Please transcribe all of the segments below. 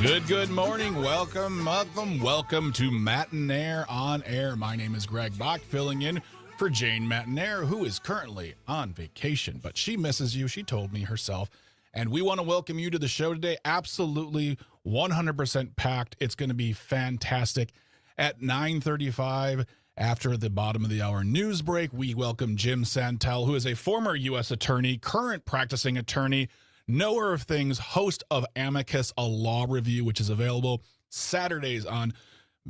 Good morning. Welcome to Matenaer On Air. My name is Greg Bach, filling in for Jane Matenaer, who is currently on vacation, but she misses you. She told me herself. And we want to welcome you to the show today. Absolutely 100% packed. It's going to be fantastic. At 9:35, after the bottom of the hour news break, we welcome Jim Santel, who is a former U.S. attorney, current practicing attorney, knower of things, host of Amicus, a law review, which is available Saturdays on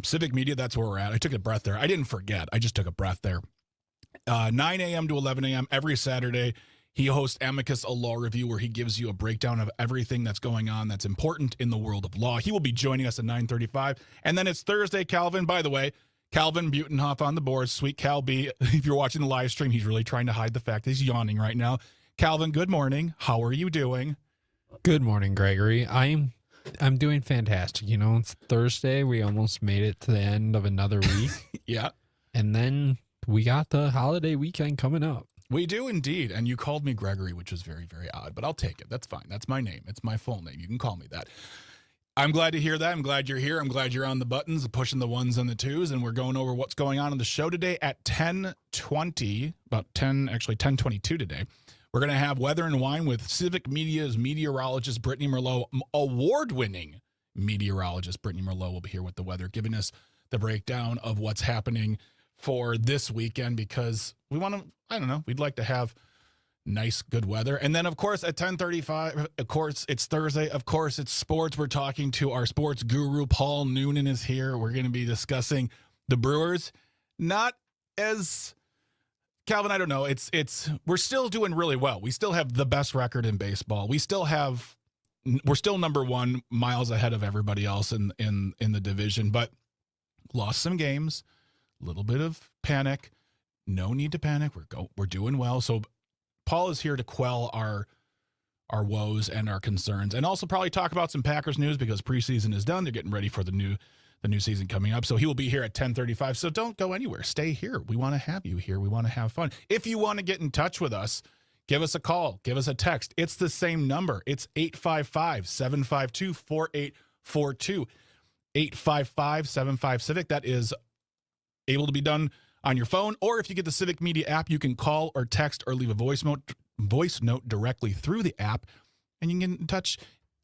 Civic Media. That's where we're at. I took a breath there. I didn't forget. I just took a breath there. 9 a.m. to 11 a.m. every Saturday. He hosts Amicus, a law review, where he gives you a breakdown of everything that's going on that's important in the world of law. He will be joining us at 9:35. And then it's Thursday, Calvin. By the way, Calvin Butenhoff on the board. Sweet Cal B. If you're watching the live stream, he's really trying to hide the fact that he's yawning right now. Calvin, good morning. How are you doing? Good morning, Gregory. I'm doing fantastic. You know, it's Thursday. We almost made it to the end of another week. Yeah. And then we got the holiday weekend coming up. We do indeed. And you called me Gregory, which was very, very odd, but I'll take it. That's fine. That's my name. It's my full name. You can call me that. I'm glad to hear that. I'm glad you're here. I'm glad you're on the buttons, pushing the ones and the twos, and we're going over what's going on the show today at 10:20, about 10:22 today. We're going to have Weather and Wine with Civic Media's meteorologist, Brittany Merlot, award-winning meteorologist, Brittany Merlot will be here with the weather, giving us the breakdown of what's happening for this weekend because we want to, I don't know, we'd like to have nice, good weather. And then, of course, at 10:35, of course, it's Thursday. Of course, it's sports. We're talking to our sports guru, Paul Noonan is here. We're going to be discussing the Brewers. Not as... Calvin, I don't know. We're still doing really well. We still have the best record in baseball. We're still number one, miles ahead of everybody else in the division, but lost some games, a little bit of panic. No need to panic. We're doing well. So Paul is here to quell our woes and our concerns, and also probably talk about some Packers news because preseason is done. They're getting ready for the new season coming up. So he will be here at 10:35. So don't go anywhere. Stay here. We want to have you here. We want to have fun. If you want to get in touch with us, give us a call. Give us a text. It's the same number. It's 855-752-4842. 855-75-CIVIC. That is able to be done on your phone. Or if you get the Civic Media app, you can call or text or leave a voice note directly through the app, and you can get in touch.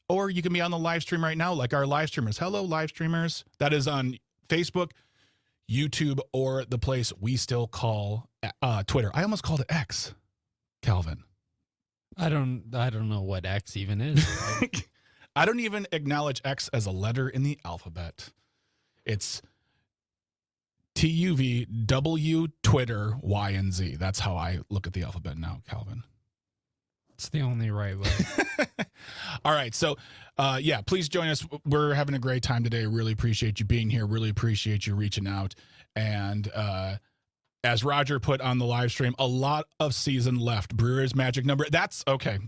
Or you can be on the live stream right now, like our live streamers. Hello, live streamers. That is on Facebook, YouTube, or the place we still call Twitter. I almost called it X, Calvin. I don't know what X even is. I don't even acknowledge X as a letter in the alphabet. It's TUVW, Twitter, Y, and Z. That's how I look at the alphabet now, Calvin. It's the only right way. All right. So, please join us. We're having a great time today. Really appreciate you being here. Really appreciate you reaching out. And as Roger put on the live stream, a lot of season left. Brewers magic number. That's okay.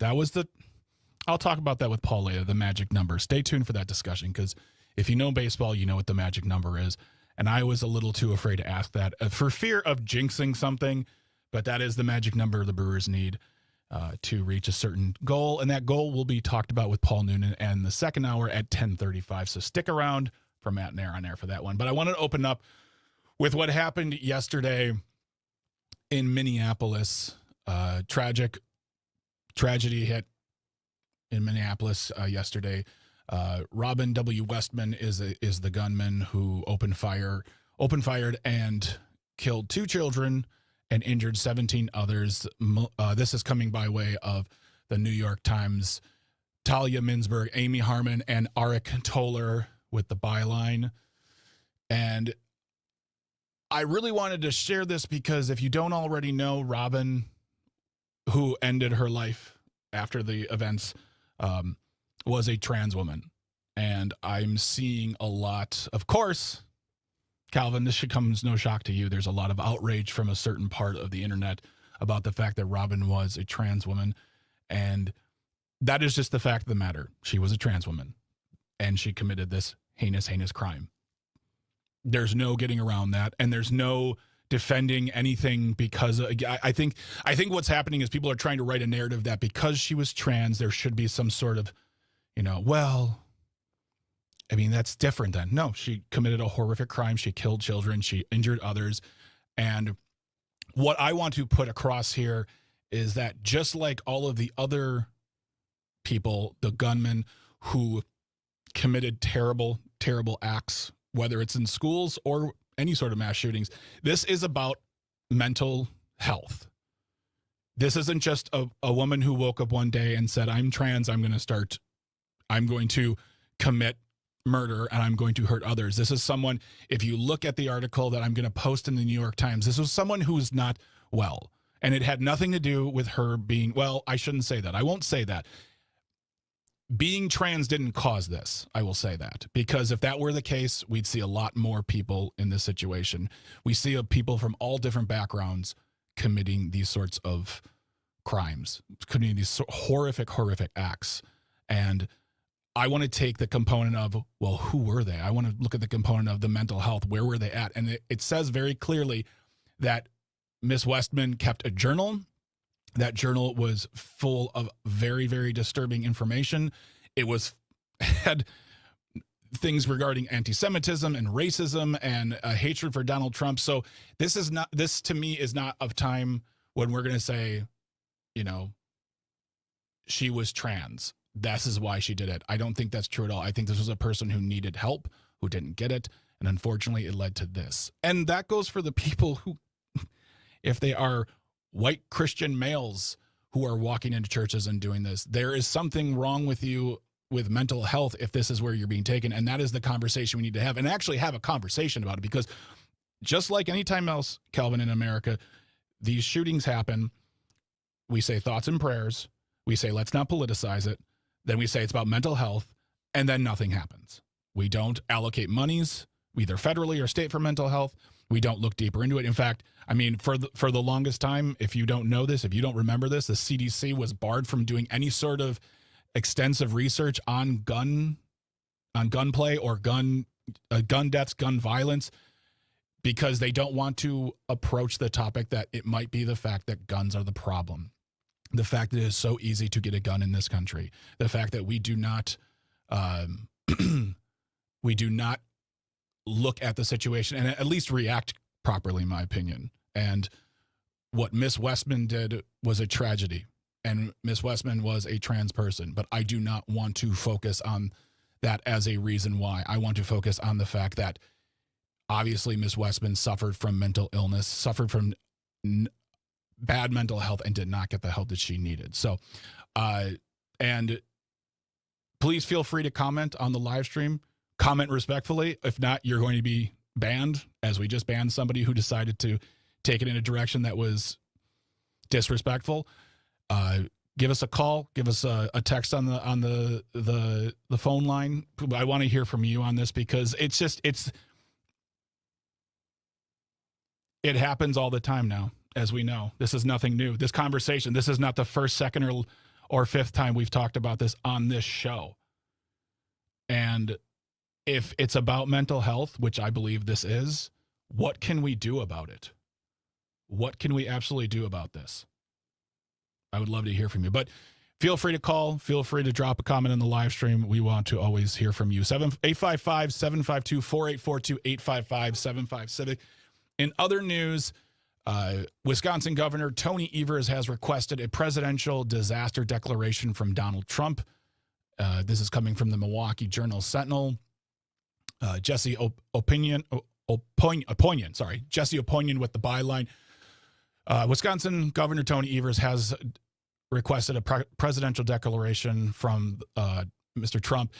I'll talk about that with Paul later, the magic number. Stay tuned for that discussion because if you know baseball, you know what the magic number is. And I was a little too afraid to ask that for fear of jinxing something. But that is the magic number the Brewers need to reach a certain goal, and that goal will be talked about with Paul Noonan and the second hour at 10:35. So stick around for Matenaer On Air for that one. But I wanted to open up with what happened yesterday in Minneapolis. Tragedy hit in Minneapolis yesterday. Robin W. Westman is the gunman who opened fired and killed 2 children and injured 17 others. This is coming by way of the New York Times. Talia Minsberg, Amy Harmon, and Arik Toller with the byline. And I really wanted to share this because if you don't already know, Robin, who ended her life after the events, was a trans woman. And I'm seeing a lot, of course, Calvin, this should come as no shock to you. There's a lot of outrage from a certain part of the internet about the fact that Robin was a trans woman. And that is just the fact of the matter. She was a trans woman and she committed this heinous, heinous crime. There's no getting around that. And there's no defending anything because I think what's happening is people are trying to write a narrative that because she was trans, there should be some sort of, well, I mean, that's different then. No, she committed a horrific crime. She killed children. She injured others. And what I want to put across here is that just like all of the other people, the gunmen who committed terrible, terrible acts, whether it's in schools or any sort of mass shootings, this is about mental health. This isn't just a woman who woke up one day and said, I'm trans, I'm going to commit murder and I'm going to hurt others. This is someone, if you look at the article that I'm going to post in the New York Times, this was someone who's not well. And it had nothing to do with her being, well, I shouldn't say that. I won't say that. Being trans didn't cause this. I will say that. Because if that were the case, we'd see a lot more people in this situation. We see people from all different backgrounds committing these sorts of crimes, committing these horrific, horrific acts. And I want to take the component of, well, who were they? I want to look at the component of the mental health. Where were they at? And it says very clearly that Miss Westman kept a journal. That journal was full of very, very disturbing information. It had things regarding anti-Semitism and racism and hatred for Donald Trump. So this to me is not a time when we're going to say, she was trans. This is why she did it. I don't think that's true at all. I think this was a person who needed help, who didn't get it. And unfortunately, it led to this. And that goes for the people who, if they are white Christian males who are walking into churches and doing this, there is something wrong with you with mental health if this is where you're being taken. And that is the conversation we need to have, and actually have a conversation about it, because just like any time else, Calvin, in America, these shootings happen. We say thoughts and prayers. We say, let's not politicize it. Then we say it's about mental health, and then nothing happens. We don't allocate monies, either federally or state, for mental health. We don't look deeper into it. In fact, I mean, for the longest time, if you don't know this, if you don't remember this, the CDC was barred from doing any sort of extensive research on gunplay or gun deaths, gun violence, because they don't want to approach the topic that it might be the fact that guns are the problem. The fact that it is so easy to get a gun in this country. The fact that we do not look at the situation and at least react properly, in my opinion. And what Miss Westman did was a tragedy. And Miss Westman was a trans person. But I do not want to focus on that as a reason why. I want to focus on the fact that obviously Miss Westman suffered from mental illness, suffered from bad mental health, and did not get the help that she needed. So, and please feel free to comment on the live stream. Comment respectfully. If not, you're going to be banned, as we just banned somebody who decided to take it in a direction that was disrespectful. Give us a call. Give us a text on the phone line. I want to hear from you on this, because it happens all the time now, as we know. This is nothing new. This conversation, this is not the first, second, or fifth time we've talked about this on this show. And if it's about mental health, which I believe this is, what can we do about it? What can we absolutely do about this? I would love to hear from you. But feel free to call. Feel free to drop a comment in the live stream. We want to always hear from you. 855-752-4842, 855-75-CIVIC. In other news, Wisconsin Governor Tony Evers has requested a presidential disaster declaration from Donald Trump. This is coming from the Milwaukee Journal-Sentinel. Jesse Opinion with the byline. Wisconsin Governor Tony Evers has requested a presidential declaration from Mr. Trump.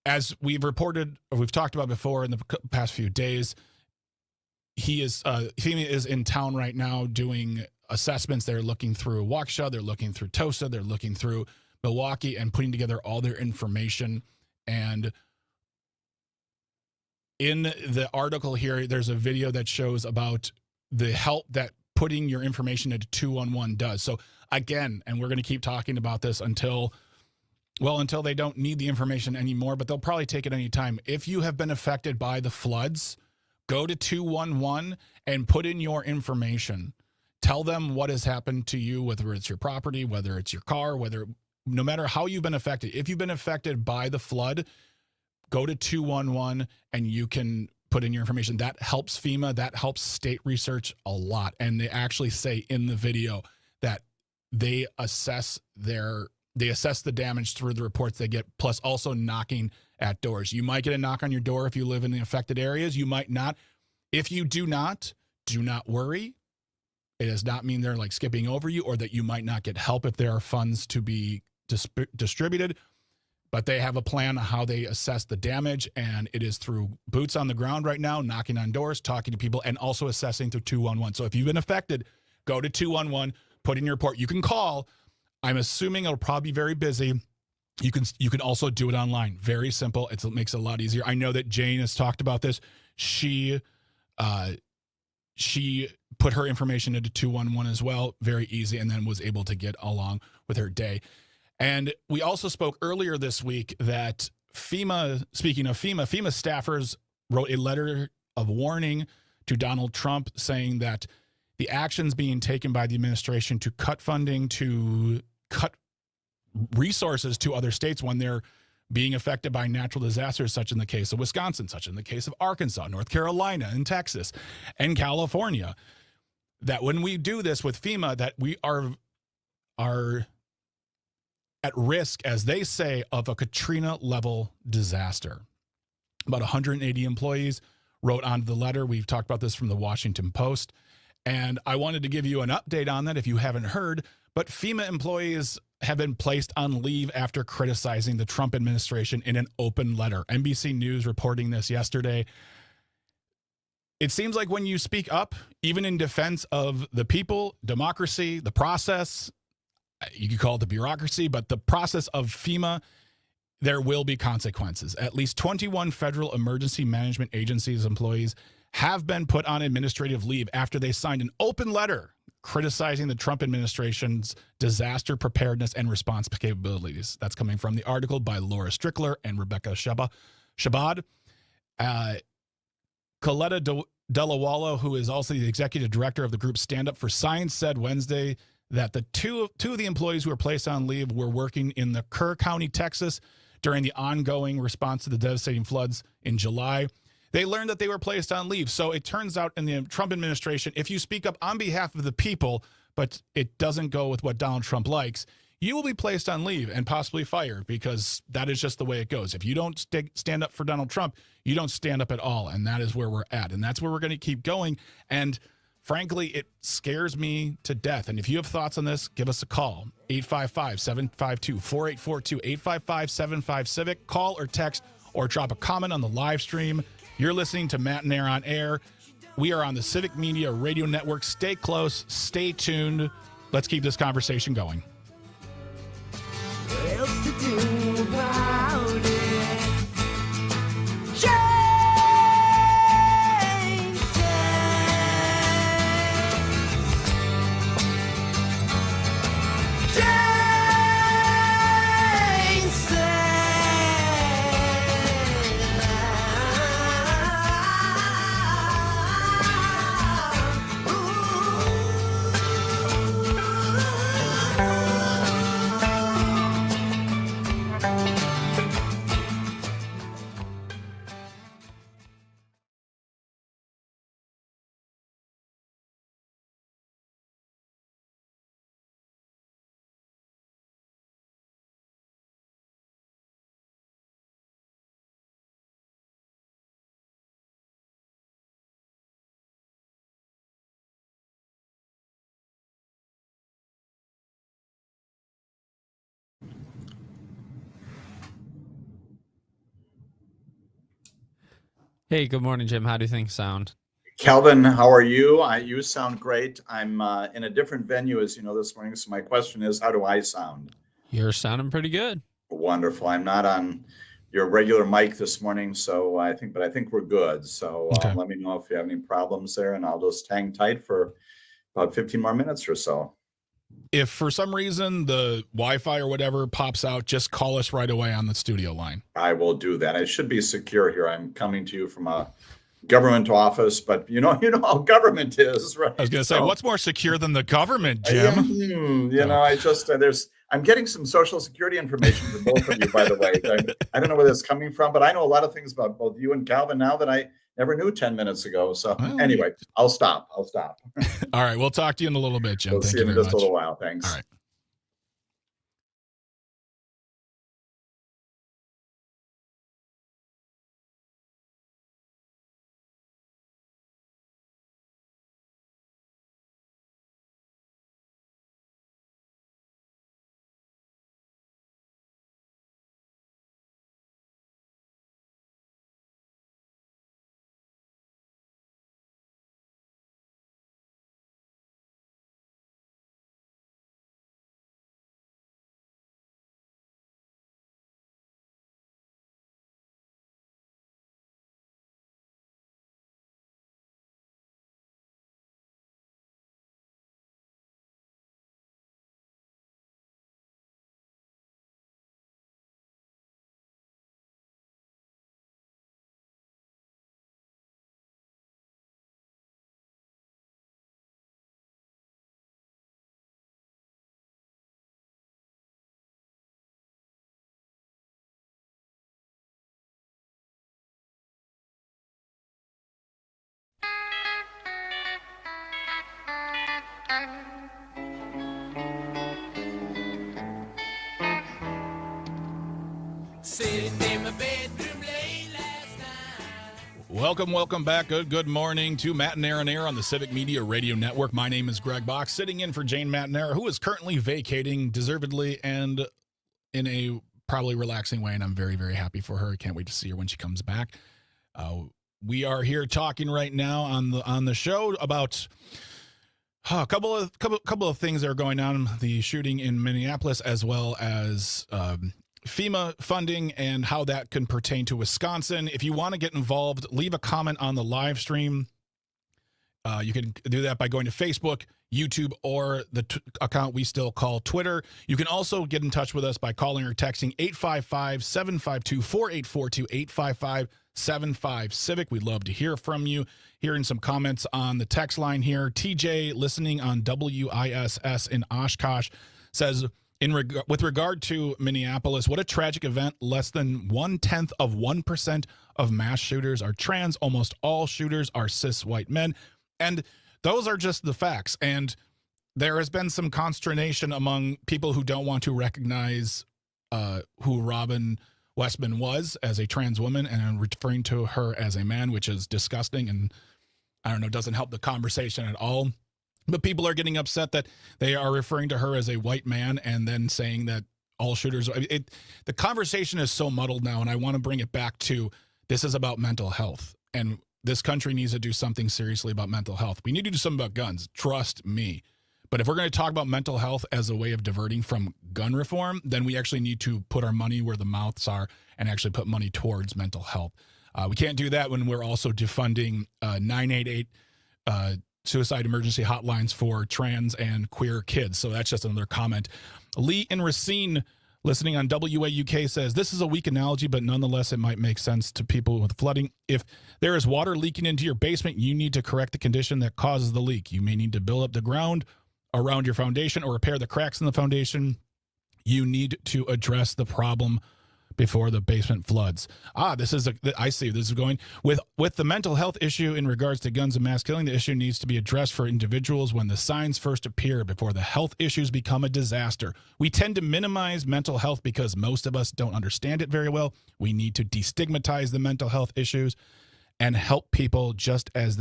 As we've reported, or we've talked about before in the past few days, he is in town right now doing assessments. They're looking through Waukesha, they're looking through Tosa, they're looking through Milwaukee, and putting together all their information. And in the article here, there's a video that shows about the help that putting your information into 211 does. So again, and we're going to keep talking about this until they don't need the information anymore, but they'll probably take it any time. If you have been affected by the floods, go to 211 and put in your information. Tell them what has happened to you, whether it's your property, whether it's your car, no matter how you've been affected. If you've been affected by the flood, go to 211 and you can put in your information. That helps FEMA. That helps state research a lot. And they actually say in the video that they assess the damage through the reports they get, plus also knocking at doors. You might get a knock on your door if you live in the affected areas. You might not. If you do not worry. It does not mean they're like skipping over you or that you might not get help if there are funds to be distributed. But they have a plan on how they assess the damage, and it is through boots on the ground right now, knocking on doors, talking to people, and also assessing through 211. So if you've been affected, go to 211, put in your report. You can call. I'm assuming it'll probably be very busy. You can also do it online. Very simple. It makes it a lot easier. I know that Jane has talked about this. She put her information into 211 as well. Very easy, and then was able to get along with her day. And we also spoke earlier this week that FEMA, speaking of FEMA staffers wrote a letter of warning to Donald Trump saying that the actions being taken by the administration to cut funding, to cut resources to other states when they're being affected by natural disasters, such in the case of Wisconsin, such in the case of Arkansas, North Carolina, and Texas, and California, that when we do this with FEMA, that we are at risk, as they say, of a Katrina-level disaster. About 180 employees wrote onto the letter. We've talked about this from the Washington Post, and I wanted to give you an update on that if you haven't heard, but FEMA employees have been placed on leave after criticizing the Trump administration in an open letter. NBC News reporting this yesterday. It seems like when you speak up, even in defense of the people, democracy, the process, you could call it the bureaucracy, but the process of FEMA, there will be consequences. At least 21 federal emergency management agencies employees have been put on administrative leave after they signed an open letter criticizing the Trump administration's disaster preparedness and response capabilities. That's coming from the article by Laura Strickler and Rebecca Shabad. Coletta Delawalo, who is also the executive director of the group Stand Up for Science, said Wednesday that the two of the employees who were placed on leave were working in the Kerr County, Texas, during the ongoing response to the devastating floods in July. They learned that they were placed on leave. So it turns out in the Trump administration, if you speak up on behalf of the people, but it doesn't go with what Donald Trump likes, you will be placed on leave and possibly fired, because that is just the way it goes. If you don't stand up for Donald Trump, you don't stand up at all. And that is where we're at. And that's where we're going to keep going. And frankly, it scares me to death. And if you have thoughts on this, give us a call. 855-752-4842, 855-75-CIVIC. Call or text or drop a comment on the live stream. You're listening to Matenaer On Air. We are on the Civic Media Radio Network. Stay close. Stay tuned. Let's keep this conversation going. What else to do about it? Hey, good morning, Jim. How do things sound? Calvin, how are you? You sound great. I'm in a different venue, as you know, this morning. So my question is, how do I sound? You're sounding pretty good. Wonderful. I'm not on your regular mic this morning, so I think we're good. So Okay. let me know if you have any problems there, and I'll just hang tight for about 15 more minutes or so. If for some reason the Wi-Fi or whatever pops out, just call us right away on the studio line. I will do that. I should be secure here. I'm coming to you from a government office, but you know how government is, right? I was going to say, So, what's more secure than the government, yeah, Jim? you know, I just I'm getting some social security information for both of you, by the way. I don't know where that's coming from, but I know a lot of things about both you and Calvin now that I never knew 10 minutes ago. So Well, anyway, I'll stop. All right. We'll talk to you in a little bit, Jim. We'll Thank see you you in very just much. a little while. Thanks. All right. Sitting in my bedroom late last night. Welcome back. Good morning to Matenaer On Air on the Civic Media Radio Network. My name is Greg Bach, sitting in for Jane Matenaer, who is currently vacating deservedly and in a probably relaxing way, and I'm very, very happy for her. I can't wait to see her when she comes back. We are here talking right now on the show about a couple of things that are going on: the shooting in Minneapolis, as well as FEMA funding and how that can pertain to Wisconsin. If you want to get involved, leave a comment on the live stream. You can do that by going to Facebook, YouTube, or the account we still call Twitter. You can also get in touch with us by calling or texting 855-752-4842, 855-75-CIVIC. We'd love to hear from you. Hearing some comments on the text line here. TJ, listening on WISS in Oshkosh, says, with regard to Minneapolis, what a tragic event. Less than 0.1% of mass shooters are trans. Almost all shooters are cis white men. And those are just the facts. And there has been some consternation among people who don't want to recognize who Robin Westman was as a trans woman and referring to her as a man, which is disgusting and, I don't know, doesn't help the conversation at all. But people are getting upset that they are referring to her as a white man and then saying that all shooters. The conversation is so muddled now, and I want to bring it back to this is about mental health. And this country needs to do something seriously about mental health. We need to do something about guns. Trust me. But if we're going to talk about mental health as a way of diverting from gun reform, then we actually need to put our money where the mouths are and actually put money towards mental health. We can't do that when we're also defunding 988 suicide emergency hotlines for trans and queer kids. So that's just another comment. Lee in Racine, listening on WAUK, says, this is a weak analogy, but nonetheless, it might make sense to people with flooding. If there is water leaking into your basement, you need to correct the condition that causes the leak. You may need to build up the ground around your foundation or repair the cracks in the foundation. You need to address the problem before the basement floods. I see this is going with the mental health issue in regards to guns and mass killing. The issue needs to be addressed for individuals when the signs first appear before the health issues become a disaster. We tend to minimize mental health because most of us don't understand it very well. We need to destigmatize the mental health issues and help people just as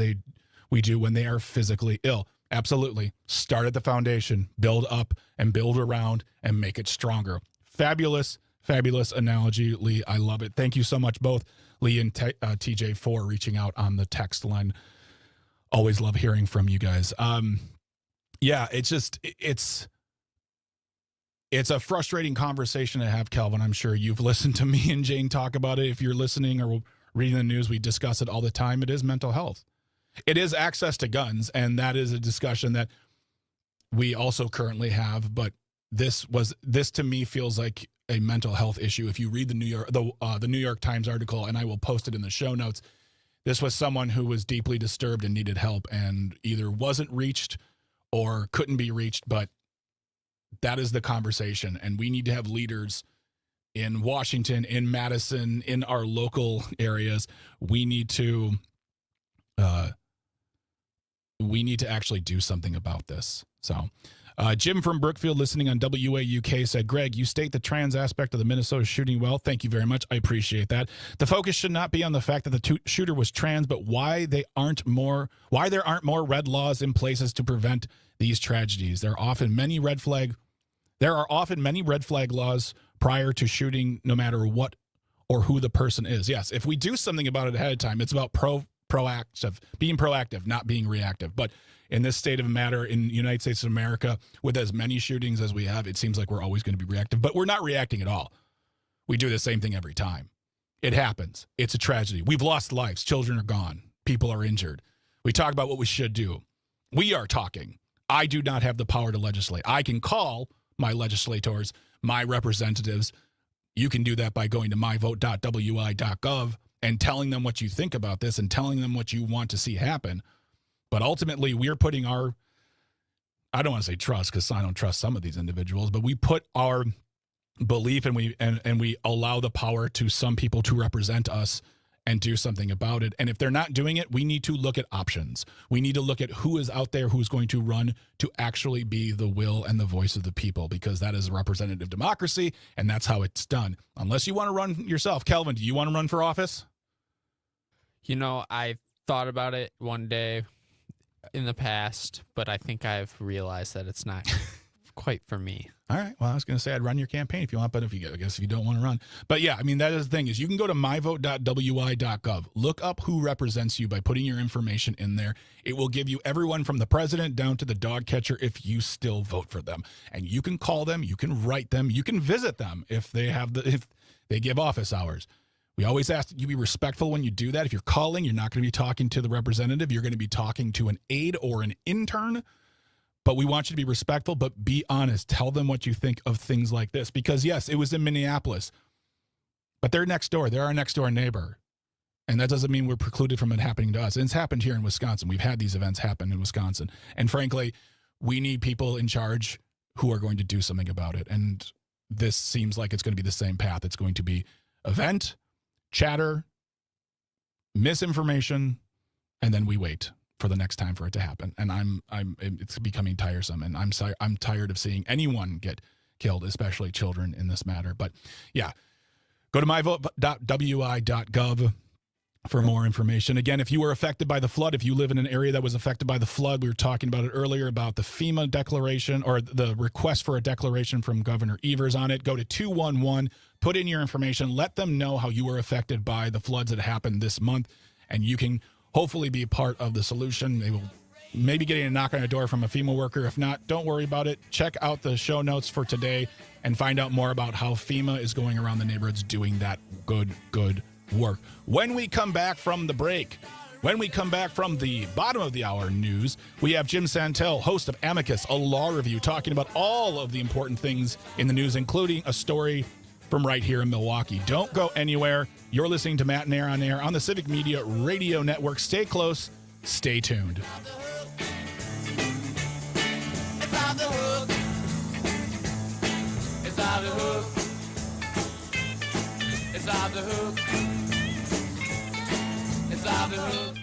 we do when they are physically ill. Absolutely. Start at the foundation, build up and build around and make it stronger. Fabulous analogy, Lee. I love it. Thank you so much, both Lee and TJ, for reaching out on the text line. Always love hearing from you guys. Yeah, it's a frustrating conversation to have, Calvin. I'm sure you've listened to me and Jane talk about it. If you're listening or reading the news, we discuss it all the time. It is mental health. It is access to guns, and that is a discussion that we also currently have. But this to me feels like a mental health issue. If you read the New York Times article, and I will post it in the show notes, This was someone who was deeply disturbed and needed help and either wasn't reached or couldn't be reached, but that is the conversation. And we need to have leaders in Washington, in Madison, in our local areas. We need to actually do something about this. So Jim from Brookfield, listening on WAUK, said, Greg, you state the trans aspect of the Minnesota shooting well. Thank you very much. I appreciate that. The focus should not be on the fact that the shooter was trans, but why there aren't more red laws in places to prevent these tragedies. There are often many red flag laws prior to shooting, no matter what or who the person is. Yes, if we do something about it ahead of time, it's about being proactive, not being reactive. But in this state of matter, in the United States of America, with as many shootings as we have, it seems like we're always going to be reactive. But we're not reacting at all. We do the same thing every time. It happens. It's a tragedy. We've lost lives. Children are gone. People are injured. We talk about what we should do. We are talking. I do not have the power to legislate. I can call my legislators, my representatives. You can do that by going to myvote.wi.gov and telling them what you think about this and telling them what you want to see happen. But ultimately, we're putting our, I don't want to say trust because I don't trust some of these individuals, but we put our belief and we allow the power to some people to represent us and do something about it. And if they're not doing it, we need to look at options. We need to look at who is out there who's going to run to actually be the will and the voice of the people, because that is representative democracy, and that's how it's done. Unless you want to run yourself. Kelvin, do you want to run for office? You know, I thought about it one day in the past, but I think I've realized that it's not quite for me. All right. Well, I was going to say I'd run your campaign if you want, but I guess if you don't want to run. But yeah, I mean, that is the thing, is you can go to myvote.wi.gov. Look up who represents you by putting your information in there. It will give you everyone from the president down to the dog catcher if you still vote for them. And you can call them, you can write them, you can visit them if they give office hours. We always ask that you be respectful when you do that. If you're calling, you're not going to be talking to the representative. You're going to be talking to an aide or an intern. But we want you to be respectful, but be honest. Tell them what you think of things like this. Because, yes, it was in Minneapolis. But they're next door. They're our next door neighbor. And that doesn't mean we're precluded from it happening to us. And it's happened here in Wisconsin. We've had these events happen in Wisconsin. And frankly, we need people in charge who are going to do something about it. And this seems like it's going to be the same path. It's going to be event, chatter, misinformation, and then we wait for the next time for it to happen. And it's becoming tiresome, and I'm tired of seeing anyone get killed, especially children, in this matter. But yeah, go to myvote.wi.gov for more information. Again, if you were affected by the flood, if you live in an area that was affected by the flood, we were talking about it earlier about the FEMA declaration, or the request for a declaration from Governor Evers on it. Go to 211, put in your information, let them know how you were affected by the floods that happened this month, and you can hopefully be a part of the solution. They will maybe getting a knock on a door from a FEMA worker. If not, don't worry about it. Check out the show notes for today and find out more about how FEMA is going around the neighborhoods doing that good work. When we come back from the break, when we come back from the bottom of the hour news, we have Jim Santel, host of Amicus, a law review, talking about all of the important things in the news, including a story from right here in Milwaukee. Don't go anywhere. You're listening to Matenaer On Air on the Civic Media Radio Network. Stay close. Stay tuned. It's off the hook. It's off the hook. It's off the hook. It's off the hook.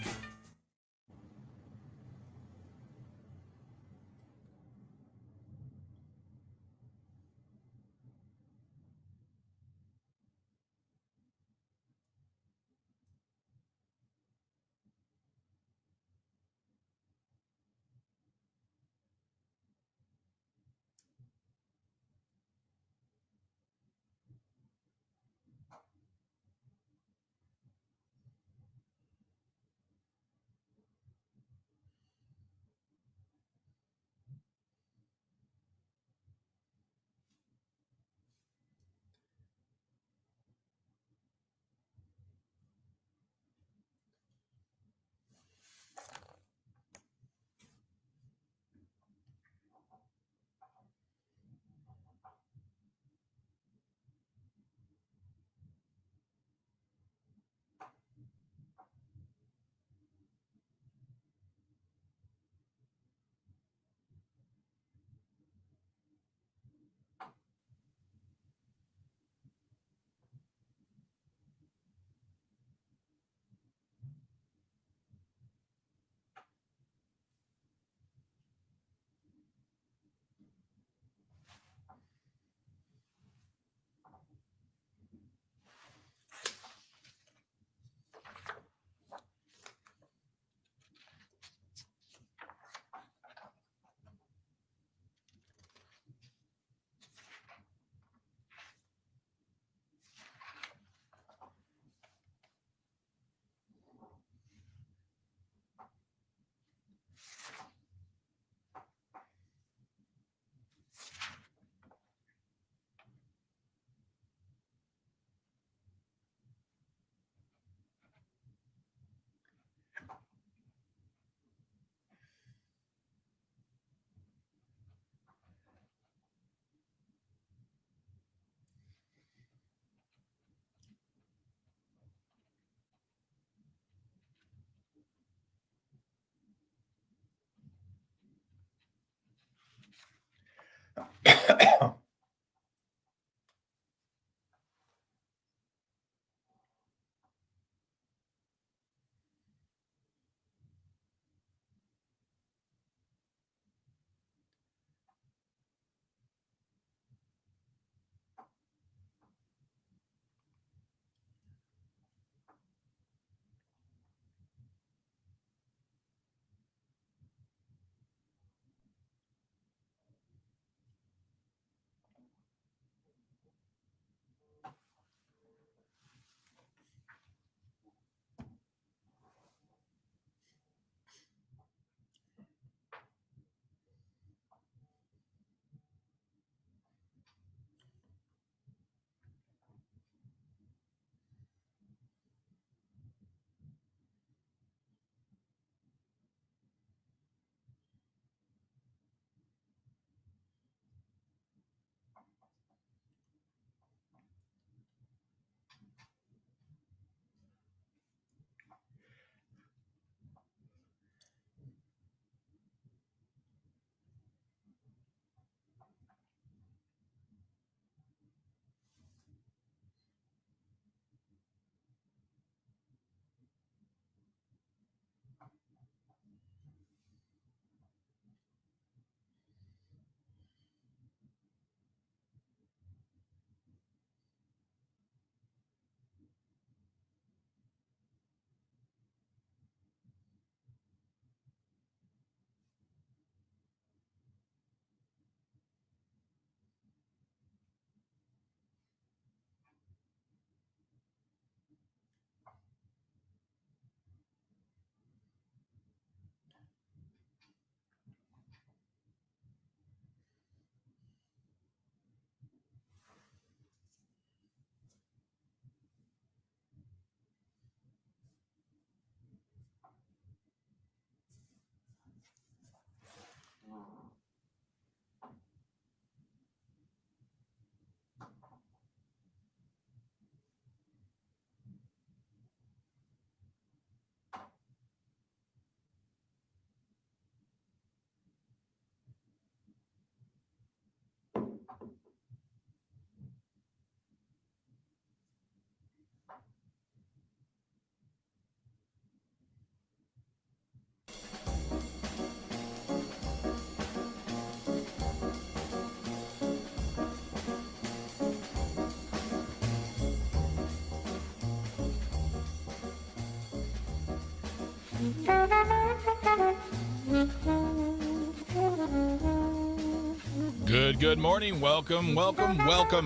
Good morning. Welcome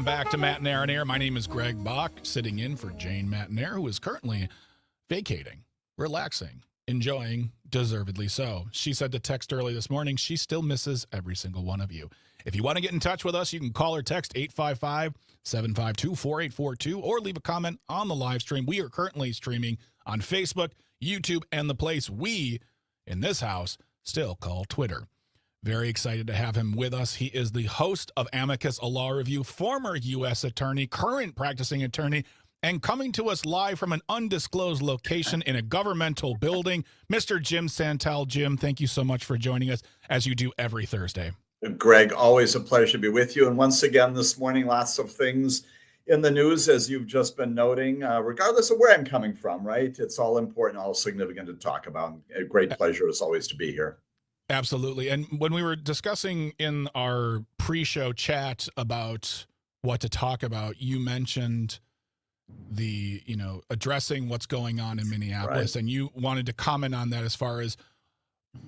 back to Matenaer On Air. My name is Greg Bach, sitting in for Jane Matenaer, who is currently vacating, relaxing, enjoying, deservedly so. She said to text early this morning she still misses every single one of you. If you want to get in touch with us, you can call or text 855-752-4842 or leave a comment on the live stream. We are currently streaming on Facebook, YouTube, and the place we, in this house, still call Twitter. Very excited to have him with us. He is the host of Amicus, a law review, former U.S. attorney, current practicing attorney, and coming to us live from an undisclosed location in a governmental building, Mr. Jim Santel. Jim, thank you so much for joining us, as you do every Thursday. Greg, always a pleasure to be with you. And once again, this morning, lots of things in the news, as you've just been noting, regardless of where I'm coming from, right? It's all important, all significant to talk about. A great pleasure, as always, to be here. Absolutely. And when we were discussing in our pre-show chat about what to talk about, you mentioned addressing what's going on in Minneapolis, right. And you wanted to comment on that as far as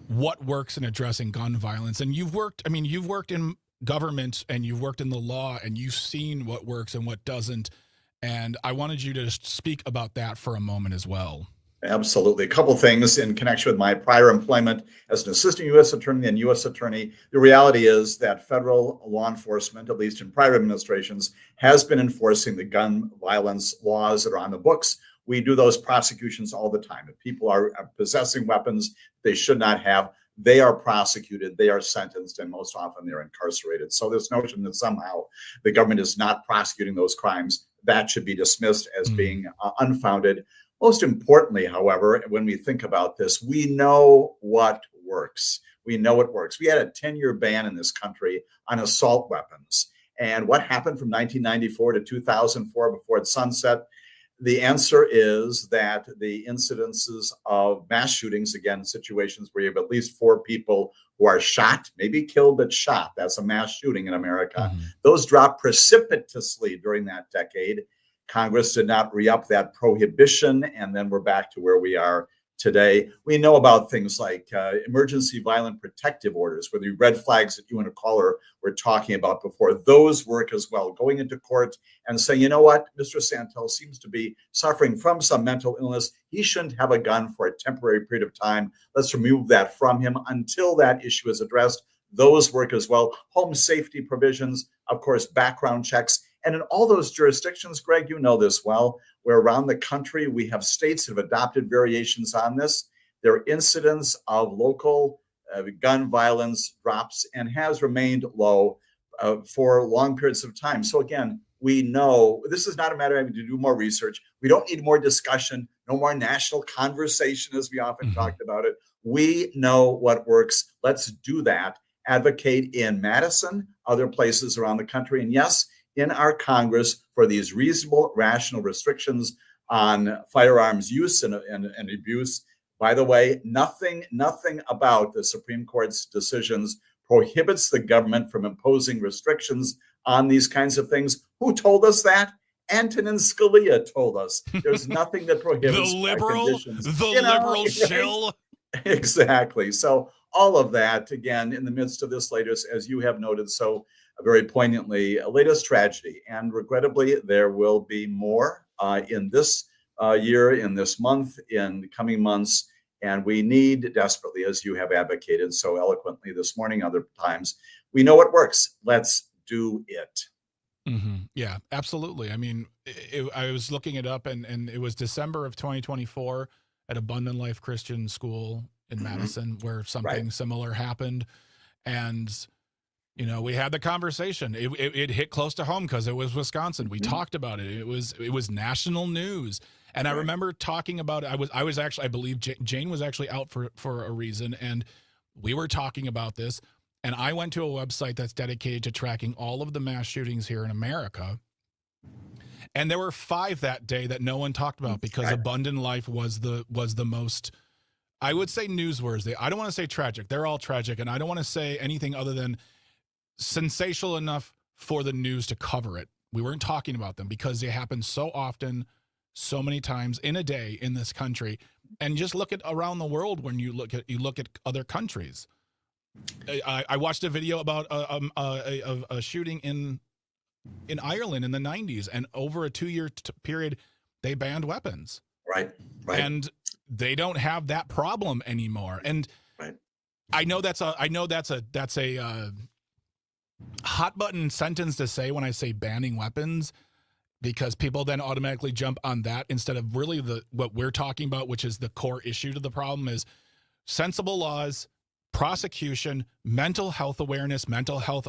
what works in addressing gun violence. And you've worked in government and you've worked in the law and you've seen what works and what doesn't. And I wanted you to speak about that for a moment as well. Absolutely. A couple things in connection with my prior employment as an assistant U.S. attorney and U.S. attorney. The reality is that federal law enforcement, at least in prior administrations, has been enforcing the gun violence laws that are on the books. We do those prosecutions all the time. If people are possessing weapons they should not have, they are prosecuted, they are sentenced, and most often they're incarcerated. So this notion that somehow the government is not prosecuting those crimes, that should be dismissed as being unfounded. Most importantly, however, when we think about this, we know what works. We know it works. We had a 10-year ban in this country on assault weapons. And what happened from 1994 to 2004 before it sunset? The answer is that the incidences of mass shootings, again, situations where you have at least 4 people who are shot, maybe killed, but shot, that's a mass shooting in America. Those dropped precipitously during that decade. Congress did not re-up that prohibition, and then we're back to where we are today. We know about things like emergency violent protective orders, where the red flags that you and a caller were talking about before, those work as well. Going into court and saying, you know what, Mr. Santel seems to be suffering from some mental illness. He shouldn't have a gun for a temporary period of time. Let's remove that from him until that issue is addressed. Those work as well. Home safety provisions, of course, background checks. And in all those jurisdictions, Greg, you know this well, where around the country we have states that have adopted variations on this. There are incidents of local gun violence drops and has remained low for long periods of time. So again, we know this is not a matter of having to do more research. We don't need more discussion, no more national conversation as we often talked about it. We know what works. Let's do that. Advocate in Madison, other places around the country. And yes, in our Congress for these reasonable, rational restrictions on firearms use and abuse. By the way, nothing about the Supreme Court's decisions prohibits the government from imposing restrictions on these kinds of things. Who told us that? Antonin Scalia told us. There's nothing that prohibits the liberal shill. Exactly. So all of that, again, in the midst of this latest, as you have noted so very poignantly, latest tragedy. And regrettably, there will be more in this year, in this month, in the coming months. And we need desperately, as you have advocated so eloquently this morning, other times, we know it works. Let's do it. Yeah, absolutely. I mean, I was looking it up and it was December of 2024 at Abundant Life Christian School in Madison where something similar happened. And you know, we had the conversation. It hit close to home because it was Wisconsin. We talked about it. It was national news. And I remember talking about it. I was actually, I believe Jane was actually out for a reason. And we were talking about this. And I went to a website that's dedicated to tracking all of the mass shootings here in America. And there were 5 that day that no one talked about because Abundant Life was the most, I would say, newsworthy. I don't want to say tragic. They're all tragic. And I don't want to say anything other than sensational enough for the news to cover it. We weren't talking about them because they happen so often, so many times in a day in this country. And just look at around the world when you look at other countries. I watched a video about a shooting in Ireland in the 90s, and over a 2-year period, they banned weapons. Right. And they don't have that problem anymore. And Right. I know that's a hot button sentence to say when I say banning weapons, because people then automatically jump on that instead of really what we're talking about, which is the core issue to the problem, is sensible laws, prosecution, mental health awareness, mental health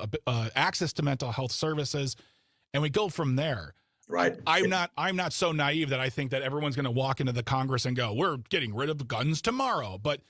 access to mental health services, and we go from there. Right. I'm not so naive that I think that everyone's going to walk into the Congress and go, we're getting rid of guns tomorrow. But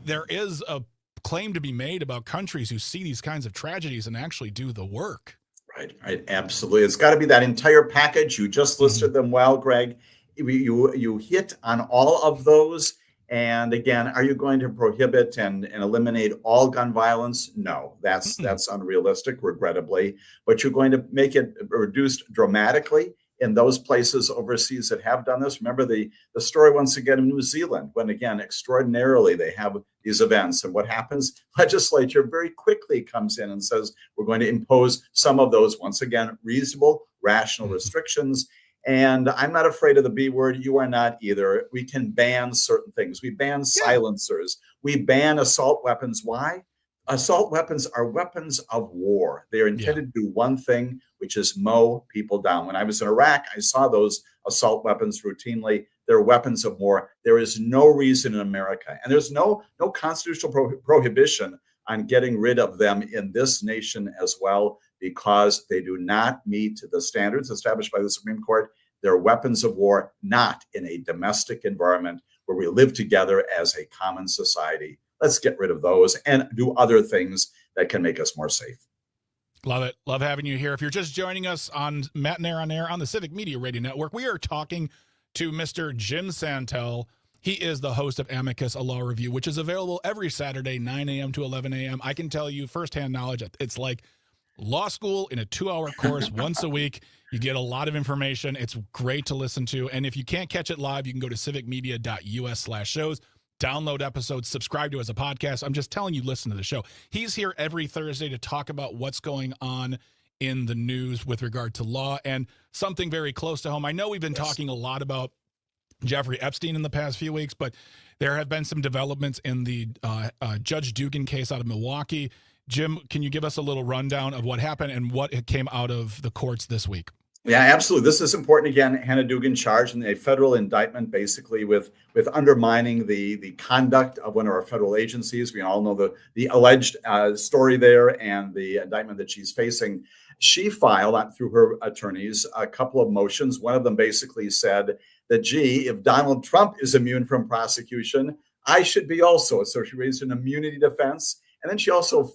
there is a claim to be made about countries who see these kinds of tragedies and actually do the work. Right. Absolutely. It's got to be that entire package. You just listed them well, Greg. You hit on all of those. And again, are you going to prohibit and eliminate all gun violence? No, that's unrealistic, regrettably. But you're going to make it reduced dramatically in those places overseas that have done this. Remember the story once again in New Zealand, when again, extraordinarily, they have these events. And what happens? Legislature very quickly comes in and says, we're going to impose some of those, once again, reasonable, rational restrictions. And I'm not afraid of the B word. You are not either. We can ban certain things. We ban silencers. We ban assault weapons. Why? Assault weapons are weapons of war. They are intended to do one thing, which is mow people down. When I was in Iraq, I saw those assault weapons routinely. They're weapons of war. There is no reason in America, and there's no constitutional prohibition on getting rid of them in this nation as well, because they do not meet the standards established by the Supreme Court. They're weapons of war, not in a domestic environment where we live together as a common society. Let's get rid of those and do other things that can make us more safe. Love it. Love having you here. If you're just joining us on Matenaer On Air on the Civic Media Radio Network, we are talking to Mr. Jim Santel. He is the host of Amicus, a law review, which is available every Saturday, 9 a.m. to 11 a.m. I can tell you firsthand knowledge. It's like law school in a 2-hour course once a week. You get a lot of information. It's great to listen to. And if you can't catch it live, you can go to civicmedia.us/shows, download episodes, subscribe to it as a podcast. I'm just telling you, listen to the show. He's here every Thursday to talk about what's going on in the news with regard to law and something very close to home. I know we've been talking a lot about Jeffrey Epstein in the past few weeks, but there have been some developments in the Judge Dugan case out of Milwaukee. Jim, can you give us a little rundown of what happened and what came out of the courts this week? Yeah, absolutely. This is important. Again, Hannah Dugan charged in a federal indictment, basically with undermining the conduct of one of our federal agencies. We all know the alleged story there and the indictment that she's facing. She filed through her attorneys a couple of motions. One of them basically said that, gee, if Donald Trump is immune from prosecution, I should be also. So she raised an immunity defense. And then she also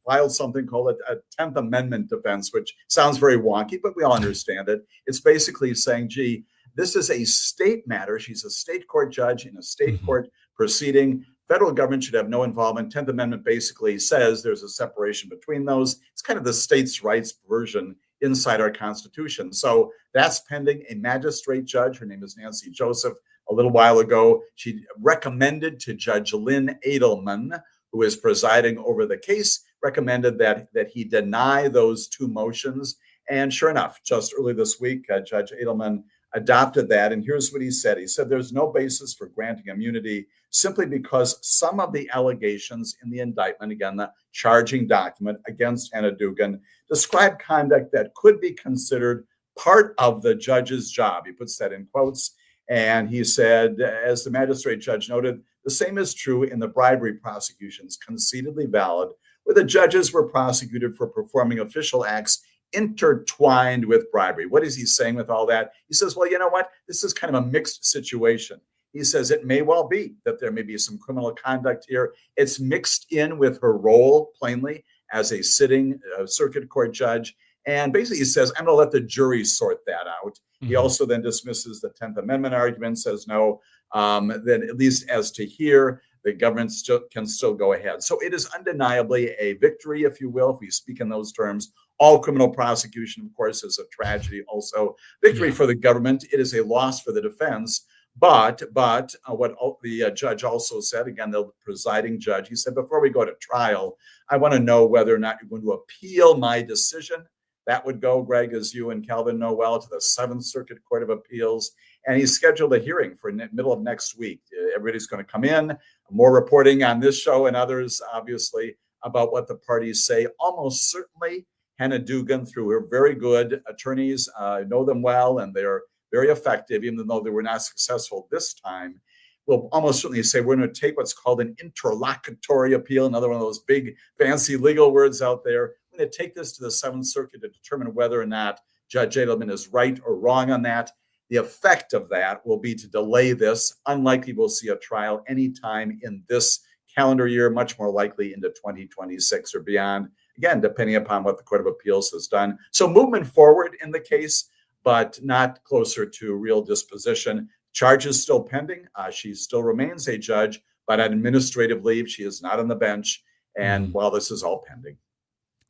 filed something called a 10th Amendment defense, which sounds very wonky, but we all understand it. It's basically saying, gee, this is a state matter. She's a state court judge in a state court proceeding. Federal government should have no involvement. 10th Amendment basically says there's a separation between those. It's kind of the states' rights version inside our Constitution. So that's pending. A magistrate judge, her name is Nancy Joseph, a little while ago, she recommended to Judge Lynn Edelman, who is presiding over the case, recommended that he deny those two motions. And sure enough, just early this week, Judge Edelman adopted that. And here's what he said. He said there's no basis for granting immunity simply because some of the allegations in the indictment, again, the charging document against Hannah Dugan, describe conduct that could be considered part of the judge's job. He puts that in quotes. And he said, as the magistrate judge noted, the same is true in the bribery prosecutions, concededly valid, where the judges were prosecuted for performing official acts intertwined with bribery. What is he saying with all that? He says, well, you know what? This is kind of a mixed situation. He says it may well be that there may be some criminal conduct here. It's mixed in with her role, plainly, as a sitting circuit court judge. And basically he says, I'm going to let the jury sort that out. He also then dismisses the 10th Amendment argument, says no, that at least as to here, the government can still go ahead. So it is undeniably a victory, if you will, if we speak in those terms, All criminal prosecution, of course, is a tragedy. Also, victory for the government. It is a loss for the defense. But what the judge also said, again, the presiding judge, he said, before we go to trial, I want to know whether or not you're going to appeal my decision. That would go, Greg, as you and Calvin know well, to the Seventh Circuit Court of Appeals. And he's scheduled a hearing for middle of next week. Everybody's going to come in. More reporting on this show and others, obviously, about what the parties say. Almost certainly, Hannah Dugan, through her very good attorneys, know them well, and they're very effective, even though they were not successful this time, will almost certainly say we're going to take what's called an interlocutory appeal, another one of those big fancy legal words out there. We're going to take this to the Seventh Circuit to determine whether or not Judge Edelman is right or wrong on that. The effect of that will be to delay this. Unlikely we'll see a trial anytime in this calendar year, much more likely into 2026 or beyond, again, depending upon what the Court of Appeals has done. So movement forward in the case, but not closer to real disposition. Charges still pending. She still remains a judge, but on administrative leave. She is not on the bench. And while this is all pending.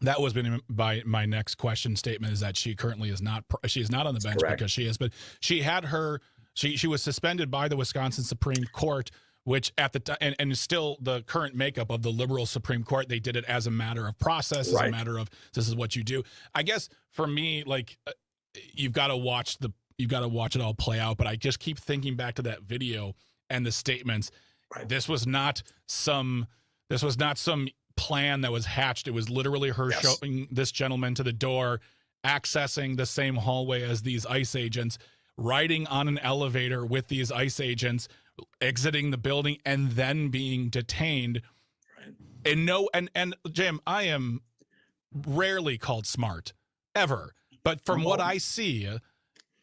That was been my next question statement, is that she currently is not on the bench. Correct. Because she is, but she had she was suspended by the Wisconsin Supreme Court, which at the time, and still the current makeup of the liberal Supreme Court, they did it as a matter of process, as a matter of this is what you do. I guess for me, like, you've got to watch it all play out. But I just keep thinking back to that video and the statements. Right. This was not some plan that was hatched. It was literally her showing this gentleman to the door, accessing the same hallway as these ICE agents, riding on an elevator with these ICE agents, exiting the building, and then being detained. Right. And Jim, I am rarely called smart, ever. But from what I see,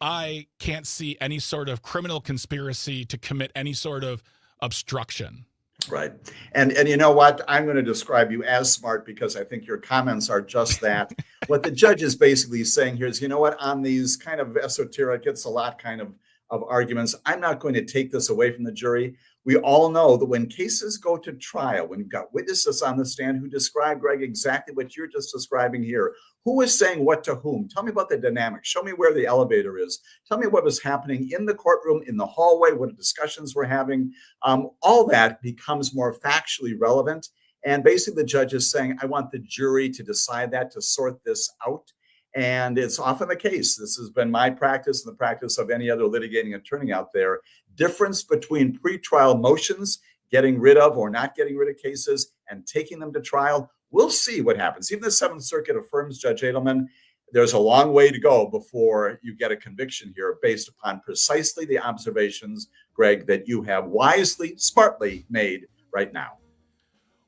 I can't see any sort of criminal conspiracy to commit any sort of obstruction. Right. And you know what? I'm going to describe you as smart because I think your comments are just that. What the judge is basically saying here is, you know what, on these kind of esoteric, it's a lot kind of arguments, I'm not going to take this away from the jury. We all know that when cases go to trial, when you've got witnesses on the stand who describe, Greg, exactly what you're just describing here, who is saying what to whom? Tell me about the dynamic. Show me where the elevator is. Tell me what was happening in the courtroom, in the hallway, what discussions we're having. All that becomes more factually relevant. And basically the judge is saying, I want the jury to decide that, to sort this out. And it's often the case. This has been my practice and the practice of any other litigating attorney out there. Difference between pretrial motions, getting rid of or not getting rid of cases, and taking them to trial. We'll see what happens. Even the Seventh Circuit affirms Judge Edelman. There's a long way to go before you get a conviction here based upon precisely the observations, Greg, that you have wisely, smartly made right now.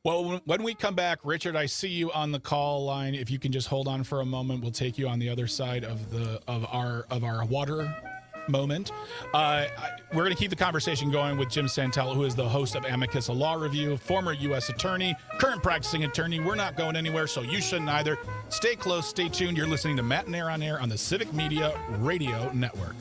Well, when we come back, Richard, I see you on the call line. If you can just hold on for a moment, we'll take you on the other side of our water moment. We're going to keep the conversation going with Jim Santello, who is the host of Amicus, a law review, former U.S. attorney, current practicing attorney. We're not going anywhere, so you shouldn't either. Stay close, stay tuned. You're listening to Matenaer On Air on the Civic Media Radio Network.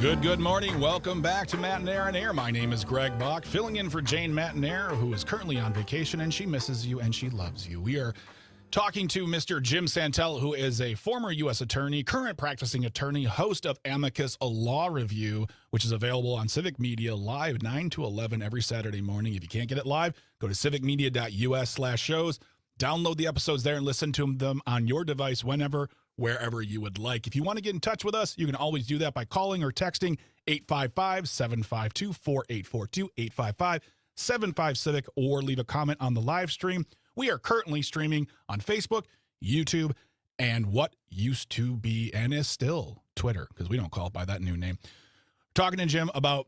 Good morning. Welcome back to Matenaer On Air. My name is Greg Bach, filling in for Jane Matenaer, who is currently on vacation, and she misses you and she loves you. We are talking to Mr. Jim Santel, who is a former U.S. attorney, current practicing attorney, host of Amicus, a law review, which is available on Civic Media live 9 to 11 every Saturday morning. If you can't get it live, go to civicmedia.us/shows, download the episodes there and listen to them on your device whenever, wherever you would like. If you want to get in touch with us, you can always do that by calling or texting 855-752-4842, 855-75-CIVIC, or leave a comment on the live stream. We are currently streaming on Facebook, YouTube, and what used to be and is still Twitter, because we don't call it by that new name. Talking to Jim about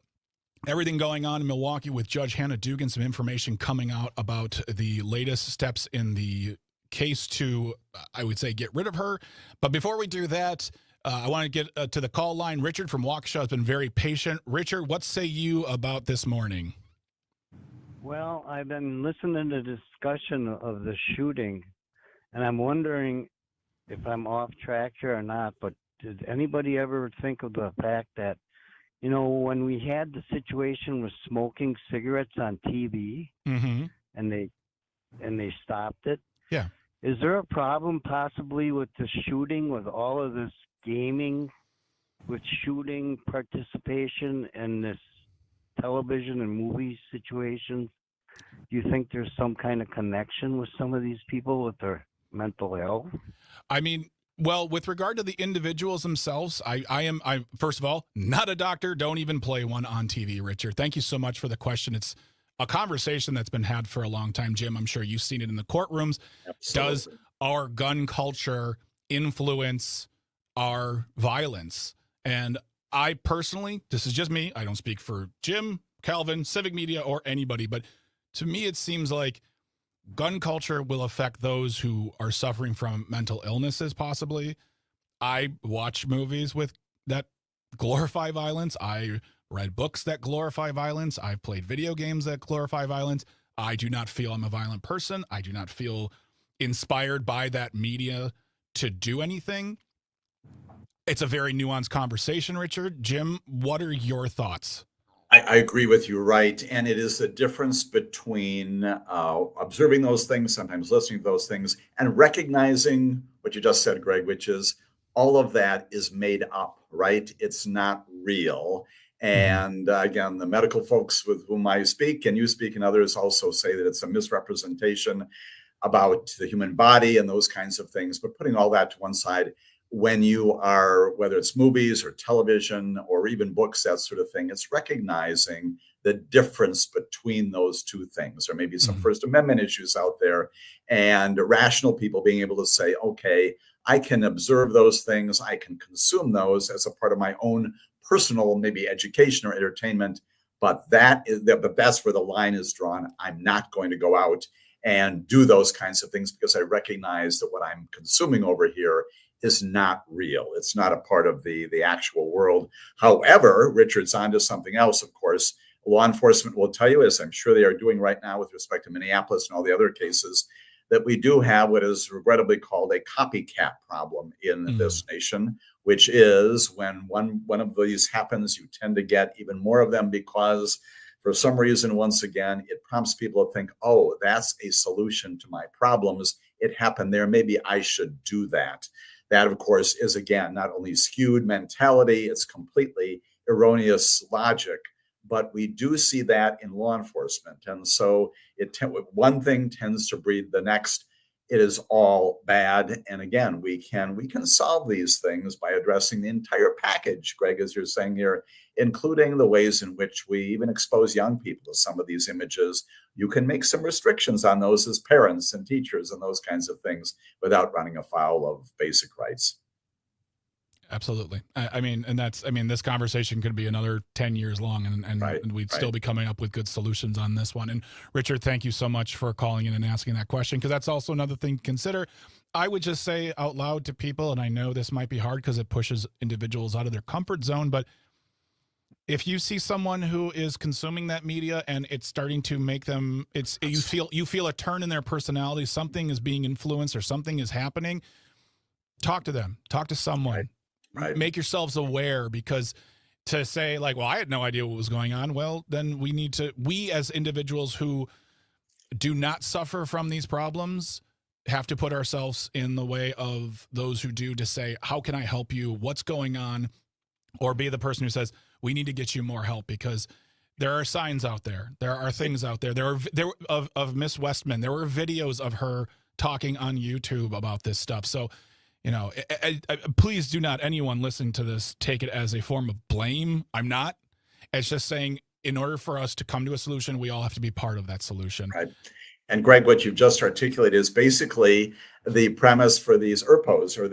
everything going on in Milwaukee with Judge Hannah Dugan, some information coming out about the latest steps in the case to, I would say, get rid of her. But before we do that, I want to get to the call line. Richard from Waukesha has been very patient. Richard, what say you about this morning? Well, I've been listening to the discussion of the shooting, and I'm wondering if I'm off track here or not, but did anybody ever think of the fact that, you know, when we had the situation with smoking cigarettes on TV, Mm-hmm. and they stopped it? Yeah. Is there a problem possibly with the shooting, with all of this gaming, with shooting participation and this television and movie situations? Do you think there's some kind of connection with some of these people with their mental health? I mean, well, with regard to the individuals themselves, I'm first of all, not a doctor. Don't even play one on TV, Richard. Thank you so much for the question. It's a conversation that's been had for a long time, Jim. I'm sure you've seen it in the courtrooms. Absolutely. Does our gun culture influence our violence? And I personally, this is just me, I don't speak for Jim, Calvin, Civic Media, or anybody, but to me, it seems like gun culture will affect those who are suffering from mental illnesses, possibly. I watch movies that glorify violence. I read books that glorify violence. I've played video games that glorify violence. I do not feel I'm a violent person. I do not feel inspired by that media to do anything. It's a very nuanced conversation, Richard. Jim, what are your thoughts? I agree with you, right? And it is the difference between observing those things, sometimes listening to those things, and recognizing what you just said, Greg, which is all of that is made up, right? It's not real. And again, the medical folks with whom I speak and you speak and others also say that it's a misrepresentation about the human body and those kinds of things. But putting all that to one side, when you are, whether it's movies or television or even books, that sort of thing, it's recognizing the difference between those two things. There may be some First Amendment issues out there, and rational people being able to say, okay, I can observe those things, I can consume those as a part of my own personal, maybe education or entertainment, but that's where the line is drawn. I'm not going to go out and do those kinds of things because I recognize that what I'm consuming over here is not real. It's not a part of the actual world. However, Richard's onto something else, of course. Law enforcement will tell you, as I'm sure they are doing right now with respect to Minneapolis and all the other cases, that we do have what is regrettably called a copycat problem in this nation, which is when one of these happens, you tend to get even more of them because for some reason, once again, it prompts people to think, oh, that's a solution to my problems. It happened there. Maybe I should do that. That, of course, is, again, not only skewed mentality, it's completely erroneous logic. But we do see that in law enforcement. And so one thing tends to breed the next. It is all bad. And again, we can solve these things by addressing the entire package, Greg, as you're saying here, including the ways in which we even expose young people to some of these images. You can make some restrictions on those as parents and teachers and those kinds of things without running afoul of basic rights. Absolutely. This conversation could be another 10 years long and we'd still be coming up with good solutions on this one. And Richard, thank you so much for calling in and asking that question, because that's also another thing to consider. I would just say out loud to people, and I know this might be hard because it pushes individuals out of their comfort zone, but if you see someone who is consuming that media and it's starting to make them, you feel a turn in their personality, something is being influenced or something is happening, talk to them, talk to someone. Right. Make yourselves aware, because to say like, well, I had no idea what was going on. Well, then we as individuals who do not suffer from these problems have to put ourselves in the way of those who do, to say, how can I help you? What's going on? Or be the person who says, we need to get you more help, because there are signs out there. There are things out there. There of Miss Westman. There were videos of her talking on YouTube about this stuff. So, please do not, anyone listening to this, take it as a form of blame. I'm not. It's just saying, in order for us to come to a solution, we all have to be part of that solution. Right. And Greg, what you've just articulated is basically the premise for these ERPOs, or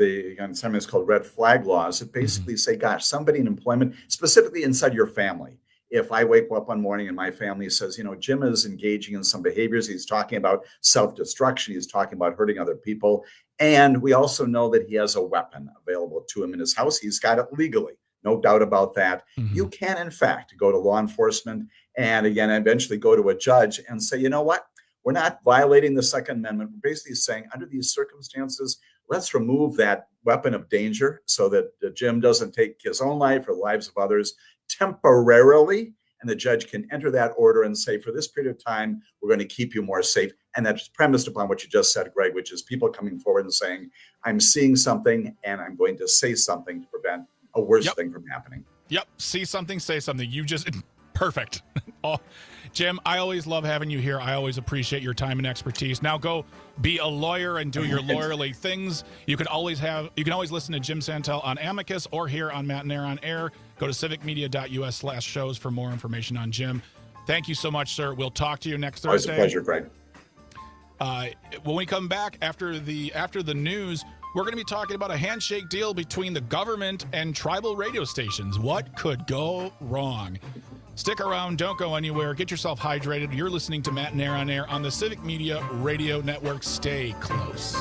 sometimes called red flag laws, that basically say, gosh, somebody in employment, specifically inside your family. If I wake up one morning and my family says, Jim is engaging in some behaviors, he's talking about self-destruction, he's talking about hurting other people, and we also know that he has a weapon available to him in his house, he's got it legally, no doubt about that. You can, in fact, go to law enforcement and, again, eventually go to a judge and say, you know what? We're not violating the Second Amendment. We're basically saying, under these circumstances, let's remove that weapon of danger so that Jim doesn't take his own life or the lives of others temporarily. And the judge can enter that order and say, for this period of time, we're going to keep you more safe. And that's premised upon what you just said, Greg, which is people coming forward and saying, I'm seeing something and I'm going to say something to prevent a worse thing from happening. Yep. See something, say something. You just perfect. Oh, Jim, I always love having you here. I always appreciate your time and expertise. Now go be a lawyer and do your lawyerly things. You can always listen to Jim Santel on Amicus or here on Matenaer On Air. Go to civicmedia.us/shows for more information on Jim. Thank you so much, sir. We'll talk to you next Thursday. Always a pleasure, Greg. When we come back after the news, we're going to be talking about a handshake deal between the government and tribal radio stations. What could go wrong? Stick around. Don't go anywhere. Get yourself hydrated. You're listening to Matenaer On Air on the Civic Media Radio Network. Stay close.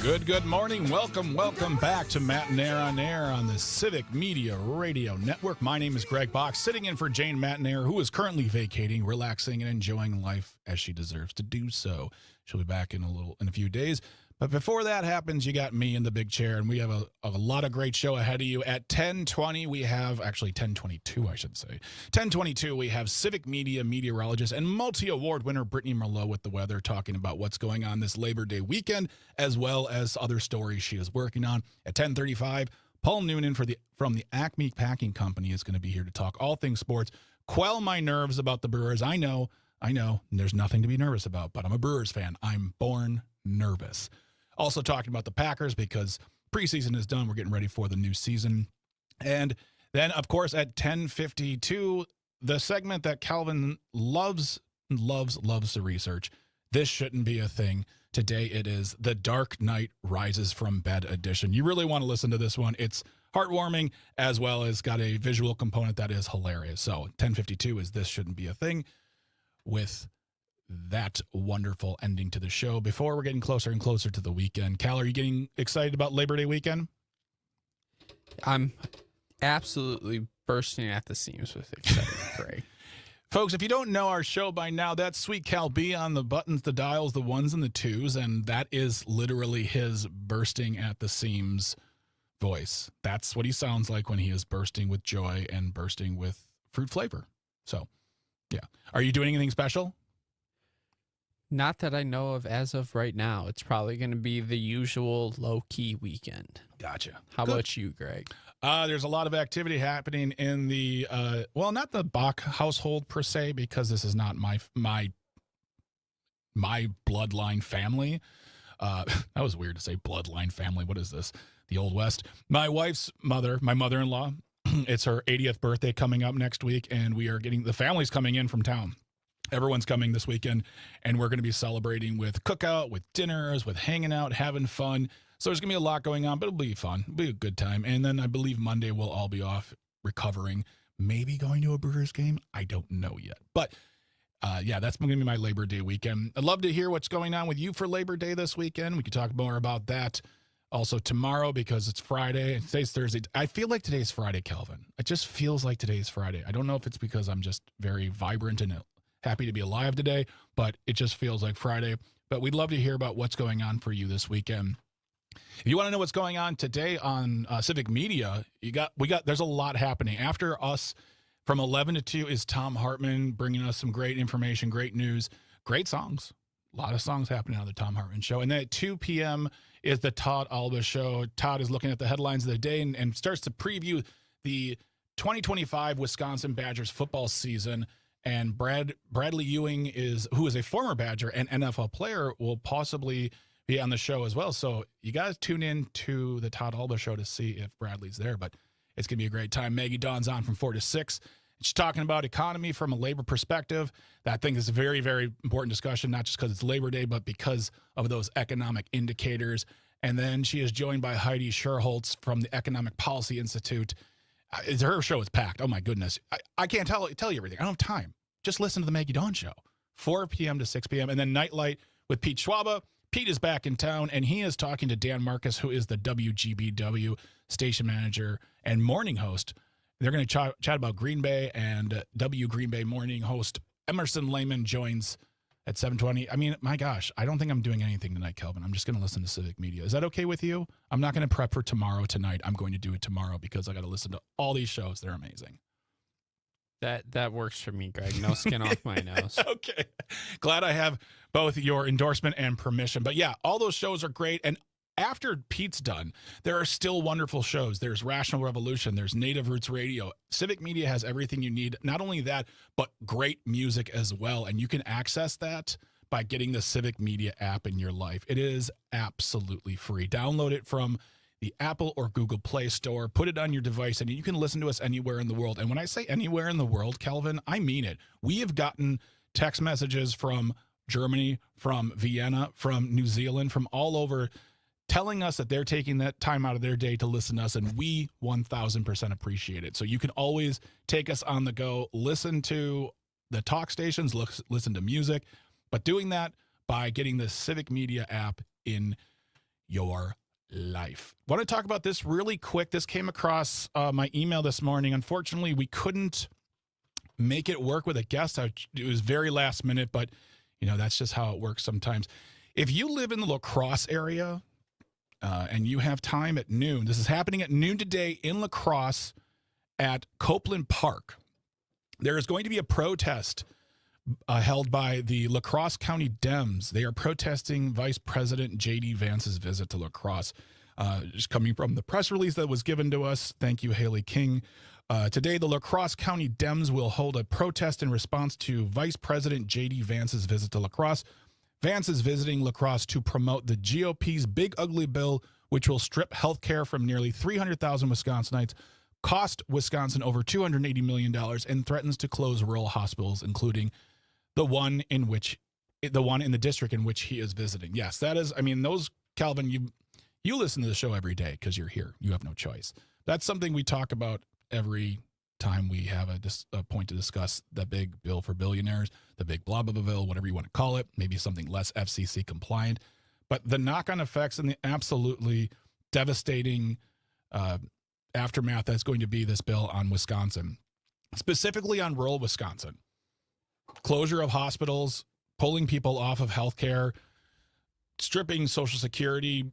Good morning. Welcome back to Matenaer On Air on the Civic Media Radio Network. My name is Greg Bach, sitting in for Jane Matenaer, who is currently vacating, relaxing, and enjoying life as she deserves to do so. She'll be back in a few days. But before that happens, you got me in the big chair, and we have a lot of great show ahead of you. At 10:20, we have, actually 10:22, I should say. 10:22, we have Civic Media meteorologist and multi-award winner Brittany Merlot with the weather, talking about what's going on this Labor Day weekend, as well as other stories she is working on. At 10:35, Paul Noonan from the Acme Packing Company is going to be here to talk all things sports. Quell my nerves about the Brewers. I know, there's nothing to be nervous about, but I'm a Brewers fan. I'm born nervous. Also talking about the Packers because preseason is done. We're getting ready for the new season. And then, of course, at 10:52, the segment that Calvin loves to research. This shouldn't be a thing. Today it is the Dark Knight Rises from Bed edition. You really want to listen to this one. It's heartwarming as well as got a visual component that is hilarious. So 10:52 is This Shouldn't Be a Thing with that wonderful ending to the show before we're getting closer and closer to the weekend. Cal, are you getting excited about Labor Day weekend? I'm absolutely bursting at the seams with excitement, Greg. Folks, if you don't know our show by now, that's Sweet Cal B on the buttons, the dials, the ones and the twos, and that is literally his bursting at the seams voice. That's what he sounds like when he is bursting with joy and bursting with fruit flavor. So, yeah. Are you doing anything special? Not that I know of as of right now. It's probably going to be the usual low-key weekend. Gotcha. How about you, Greg? There's a lot of activity happening in the, not the Bach household per se, because this is not my bloodline family. That was weird to say bloodline family. What is this? The Old West. My wife's mother, my mother-in-law, it's her 80th birthday coming up next week, and the family's coming in from town. Everyone's coming this weekend, and we're going to be celebrating with cookout, with dinners, with hanging out, having fun. So there's going to be a lot going on, but it'll be fun. It'll be a good time. And then I believe Monday we'll all be off recovering, maybe going to a Brewers game. I don't know yet. But, that's going to be my Labor Day weekend. I'd love to hear what's going on with you for Labor Day this weekend. We could talk more about that also tomorrow because it's Friday. And today's Thursday. I feel like today's Friday, Calvin. It just feels like today's Friday. I don't know if it's because I'm just very vibrant and happy to be alive today, but it just feels like Friday. But we'd love to hear about what's going on for you this weekend. If you want to know what's going on today on Civic Media, there's a lot happening. After us from 11 to 2 is Tom Hartman bringing us some great information, great news, great songs. A lot of songs happening on the Tom Hartman Show. And then at 2 p.m. is the Todd Alba Show. Todd is looking at the headlines of the day and starts to preview the 2025 Wisconsin Badgers football season. And Bradley Ewing who is a former Badger and NFL player, will possibly be on the show as well. So you guys tune in to the Todd Alba Show to see if Bradley's there. But it's going to be a great time. Maggie Dawn's on from 4 to 6. She's talking about economy from a labor perspective. That I think is a very, very important discussion, not just because it's Labor Day, but because of those economic indicators. And then she is joined by Heidi Scherholtz from the Economic Policy Institute. Her show is packed. Oh, my goodness. I can't tell you everything. I don't have time. Just listen to the Maggie Dawn Show, 4 p.m. to 6 p.m. And then Nightlight with Pete Schwaba. Pete is back in town, and he is talking to Dan Marcus, who is the WGBW station manager and morning host. They're going to chat about Green Bay, and Green Bay morning host Emerson Lehman joins at 7:20. I mean, my gosh, I don't think I'm doing anything tonight, Kelvin. I'm just going to listen to Civic Media. Is that okay with you? I'm not going to prep for tomorrow tonight. I'm going to do it tomorrow because I got to listen to all these shows. They're amazing. That works for me, Greg. No skin off my nose. Okay. Glad I have both your endorsement and permission. But yeah, all those shows are great. And after Pete's done, there are still wonderful shows. There's Rational Revolution. There's Native Roots Radio. Civic Media has everything you need. Not only that, but great music as well. And you can access that by getting the Civic Media app in your life. It is absolutely free. Download it from the Apple or Google Play Store, put it on your device, and you can listen to us anywhere in the world. And when I say anywhere in the world, Calvin, I mean it. We have gotten text messages from Germany, from Vienna, from New Zealand, from all over, telling us that they're taking that time out of their day to listen to us, and we 1,000% appreciate it. So you can always take us on the go, listen to the talk stations, listen to music, but doing that by getting the Civic Media app in your life. Want to talk about this really quick? This came across my email this morning. Unfortunately, we couldn't make it work with a guest. It was very last minute, but that's just how it works sometimes. If you live in the La Crosse area and you have time at noon, this is happening at noon today in La Crosse at Copeland Park. There is going to be a protest held by the La Crosse County Dems. They are protesting Vice President J.D. Vance's visit to La Crosse. Just coming from the press release that was given to us. Thank you, Haley King. Today, the La Crosse County Dems will hold a protest in response to Vice President J.D. Vance's visit to La Crosse. Vance is visiting La Crosse to promote the GOP's Big Ugly Bill, which will strip health care from nearly 300,000 Wisconsinites, cost Wisconsin over $280 million, and threatens to close rural hospitals, including the one in the district in which he is visiting. Yes, that is, those, Calvin, you listen to the show every day because you're here. You have no choice. That's something we talk about every time we have a point to discuss the big bill for billionaires, the big blah, blah, blah bill, whatever you want to call it, maybe something less FCC compliant. But the knock-on effects and the absolutely devastating aftermath that's going to be this bill on Wisconsin, specifically on rural Wisconsin. Closure of hospitals, pulling people off of health care, stripping Social Security,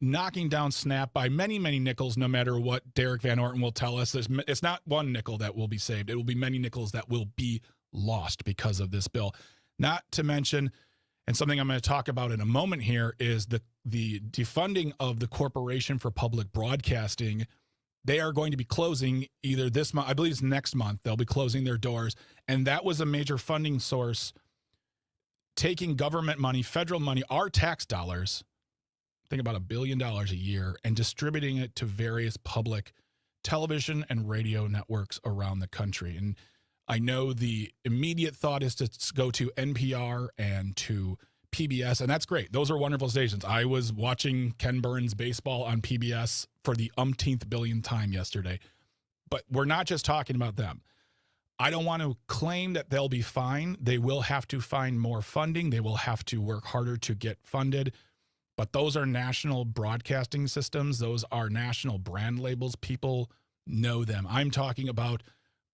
knocking down SNAP by many, many nickels, no matter what Derek Van Orton will tell us. It's not one nickel that will be saved. It will be many nickels that will be lost because of this bill. Not to mention, and something I'm going to talk about in a moment here, is the defunding of the Corporation for Public Broadcasting. They are going to be closing either this month, I believe it's next month, they'll be closing their doors. And that was a major funding source, taking government money, federal money, our tax dollars, think about $1 billion a year, and distributing it to various public television and radio networks around the country. And I know the immediate thought is to go to NPR and to PBS, and that's great. Those are wonderful stations. I was watching Ken Burns baseball on PBS for the umpteenth billionth time yesterday. But we're not just talking about them. I don't want to claim that they'll be fine. They will have to find more funding. They will have to work harder to get funded. But those are national broadcasting systems. Those are national brand labels. People know them. I'm talking about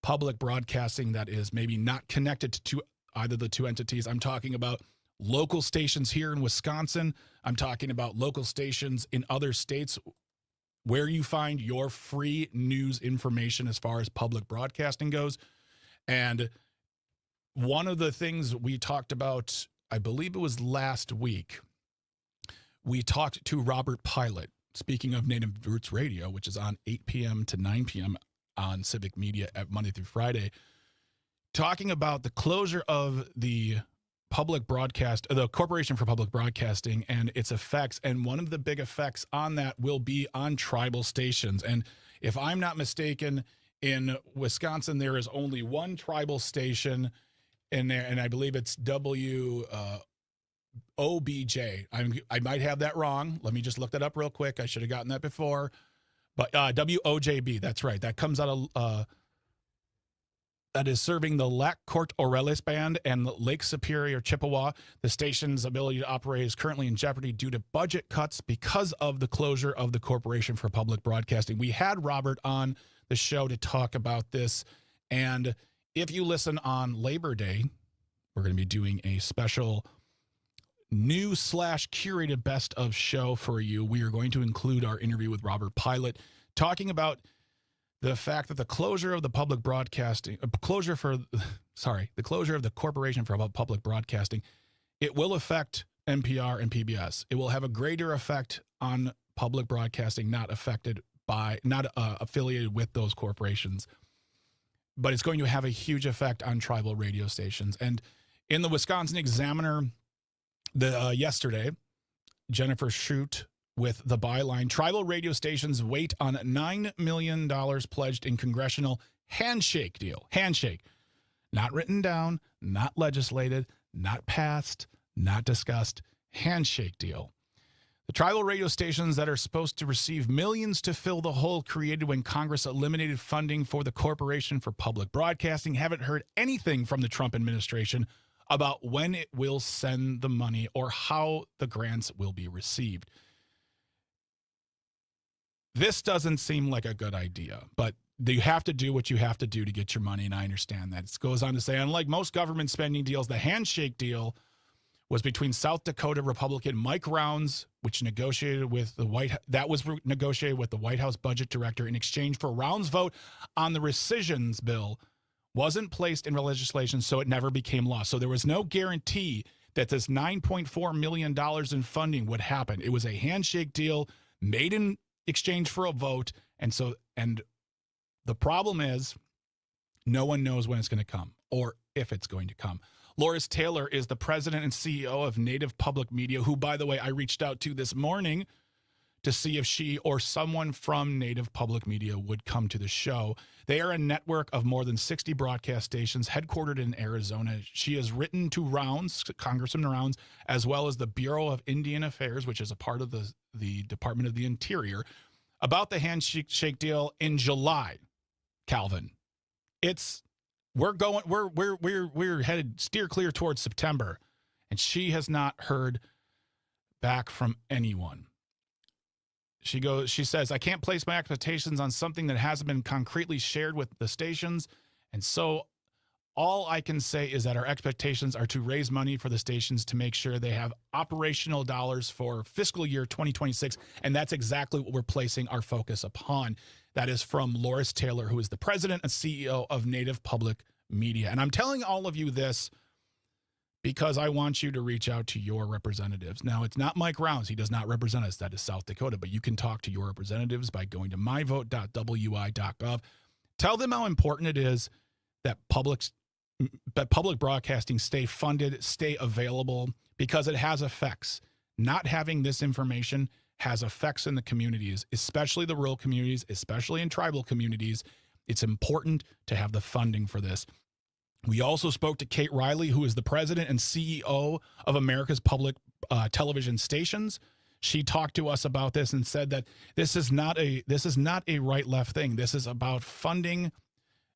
public broadcasting that is maybe not connected to either the two entities. I'm talking about local stations here in Wisconsin. I'm talking about local stations in other states where you find your free news information as far as public broadcasting goes. And one of the things we talked about, I believe it was last week, we talked to Robert Pilot, speaking of Native Roots Radio, which is on 8 p.m. to 9 p.m. on Civic Media at Monday through Friday, talking about the closure of the Corporation for Public Broadcasting and its effects. And one of the big effects on that will be on tribal stations. And if I'm not mistaken, in Wisconsin, there is only one tribal station in there, and I believe it's OBJ. I might have that wrong. Let me just look that up real quick. I should have gotten that before. But WOJB, that's right. That comes out of, that is serving the Lac Courte Oreilles Band and Lake Superior, Chippewa. The station's ability to operate is currently in jeopardy due to budget cuts because of the closure of the Corporation for Public Broadcasting. We had Robert on the show to talk about this. And if you listen on Labor Day, we're going to be doing a special new/curated best of show for you. We are going to include our interview with Robert Pilot, talking about the fact that the closure of the public broadcasting, the closure of the Corporation for Public Broadcasting, it will affect NPR and PBS. It will have a greater effect on public broadcasting, not affiliated with those corporations, but it's going to have a huge effect on tribal radio stations. And in the Wisconsin Examiner, yesterday, Jennifer Shute with the byline, tribal radio stations wait on $9 million pledged in congressional handshake deal. Handshake. Not written down, not legislated, not passed, not discussed. Handshake deal. The tribal radio stations that are supposed to receive millions to fill the hole created when Congress eliminated funding for the Corporation for Public Broadcasting haven't heard anything from the Trump administration about when it will send the money or how the grants will be received. this doesn't seem like a good idea, but you have to do what you have to do to get your money, and I understand that. It goes on to say, unlike most government spending deals, the handshake deal was between South Dakota Republican Mike Rounds, which negotiated with the negotiated with the White House budget director in exchange for Rounds' vote on the rescissions bill wasn't placed in legislation, so it never became law. So there was no guarantee that this $9.4 million in funding would happen. It was a handshake deal made in exchange for a vote, and the problem is no one knows when it's going to come or if it's going to come. Loris Taylor is the president and CEO of Native Public Media, who, by the way, I reached out to this morning to see if she or someone from Native Public Media would come to the show. They are a network of more than 60 broadcast stations headquartered in Arizona. She has written to Rounds, Congressman Rounds, as well as the Bureau of Indian Affairs, which is a part of the Department of the Interior, about the handshake deal in July. Calvin, we're headed steer clear towards September, and she has not heard back from anyone. She says, I can't place my expectations on something that hasn't been concretely shared with the stations. And so all I can say is that our expectations are to raise money for the stations to make sure they have operational dollars for fiscal year 2026. And that's exactly what we're placing our focus upon. That is from Loris Taylor, who is the president and CEO of Native Public Media. And I'm telling all of you this because I want you to reach out to your representatives. Now, it's not Mike Rounds. He does not represent us. That is South Dakota. But you can talk to your representatives by going to myvote.wi.gov. Tell them how important it is that public broadcasting stay funded, stay available, because it has effects. Not having this information has effects in the communities, especially the rural communities, especially in tribal communities. It's important to have the funding for this. We also spoke to Kate Riley, who is the president and CEO of America's Public Television Stations. She talked to us about this and said that this is not a right-left thing. This is about funding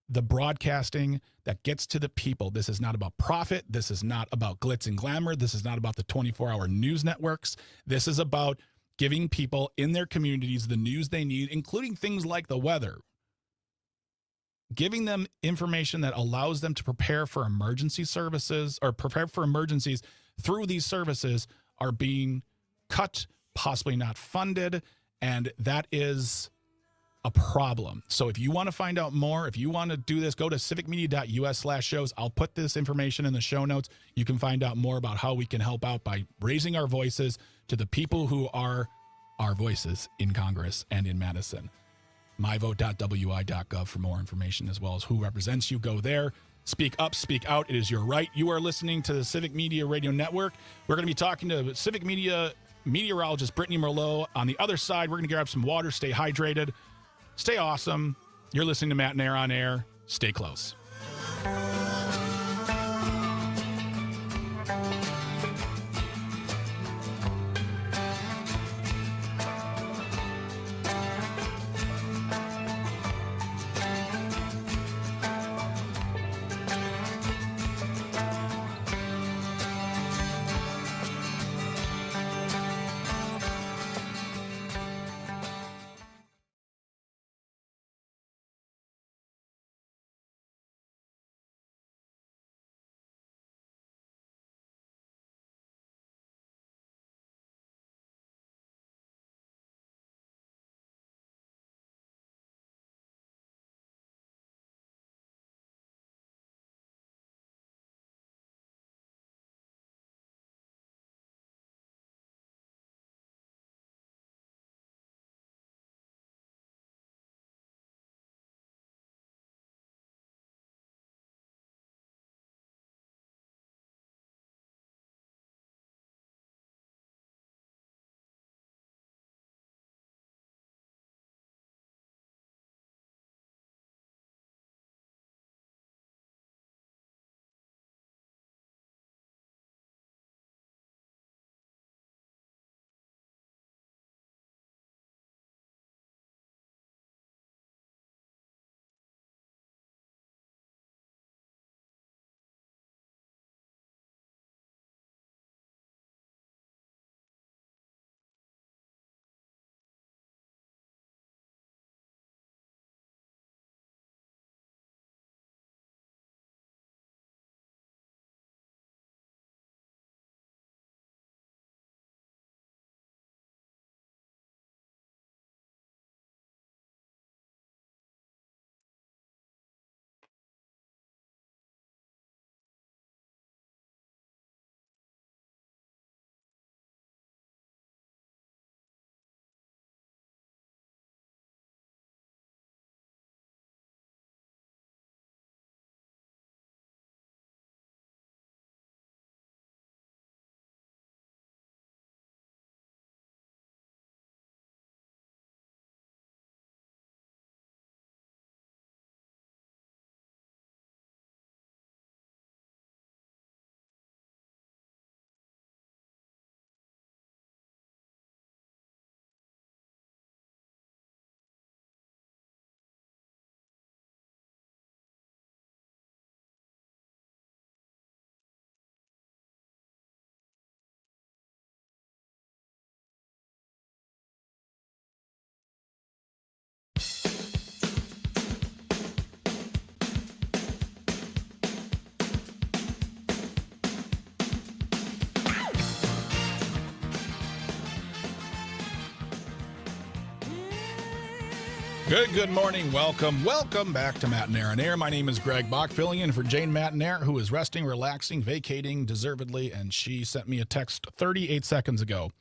the broadcasting that gets to the people. This is not about profit. This is not about glitz and glamour. This is not about the 24-hour news networks. This is about giving people in their communities the news they need, including things like the weather. Giving them information that allows them to prepare for emergency services or prepare for emergencies through these services are being cut, possibly not funded, and that is a problem. So if you want to find out more, if you want to do this, go to civicmedia.us/shows. I'll put this information in the show notes. You can find out more about how we can help out by raising our voices to the people who are our voices in Congress and in Madison. myvote.wi.gov for more information, as well as who represents you. Go there. Speak up, speak out. It is your right. You are listening to the Civic Media Radio Network. We're going to be talking to Civic Media meteorologist Brittany Merlot. On the other side, we're going to grab some water. Stay hydrated. Stay awesome. You're listening to Matenaer On Air. Stay close. Good morning. Welcome back to Matenaer On Air. My name is Greg Bach, filling in for Jane Matenaer, who is resting, relaxing, vacating deservedly, and she sent me a text 38 seconds ago.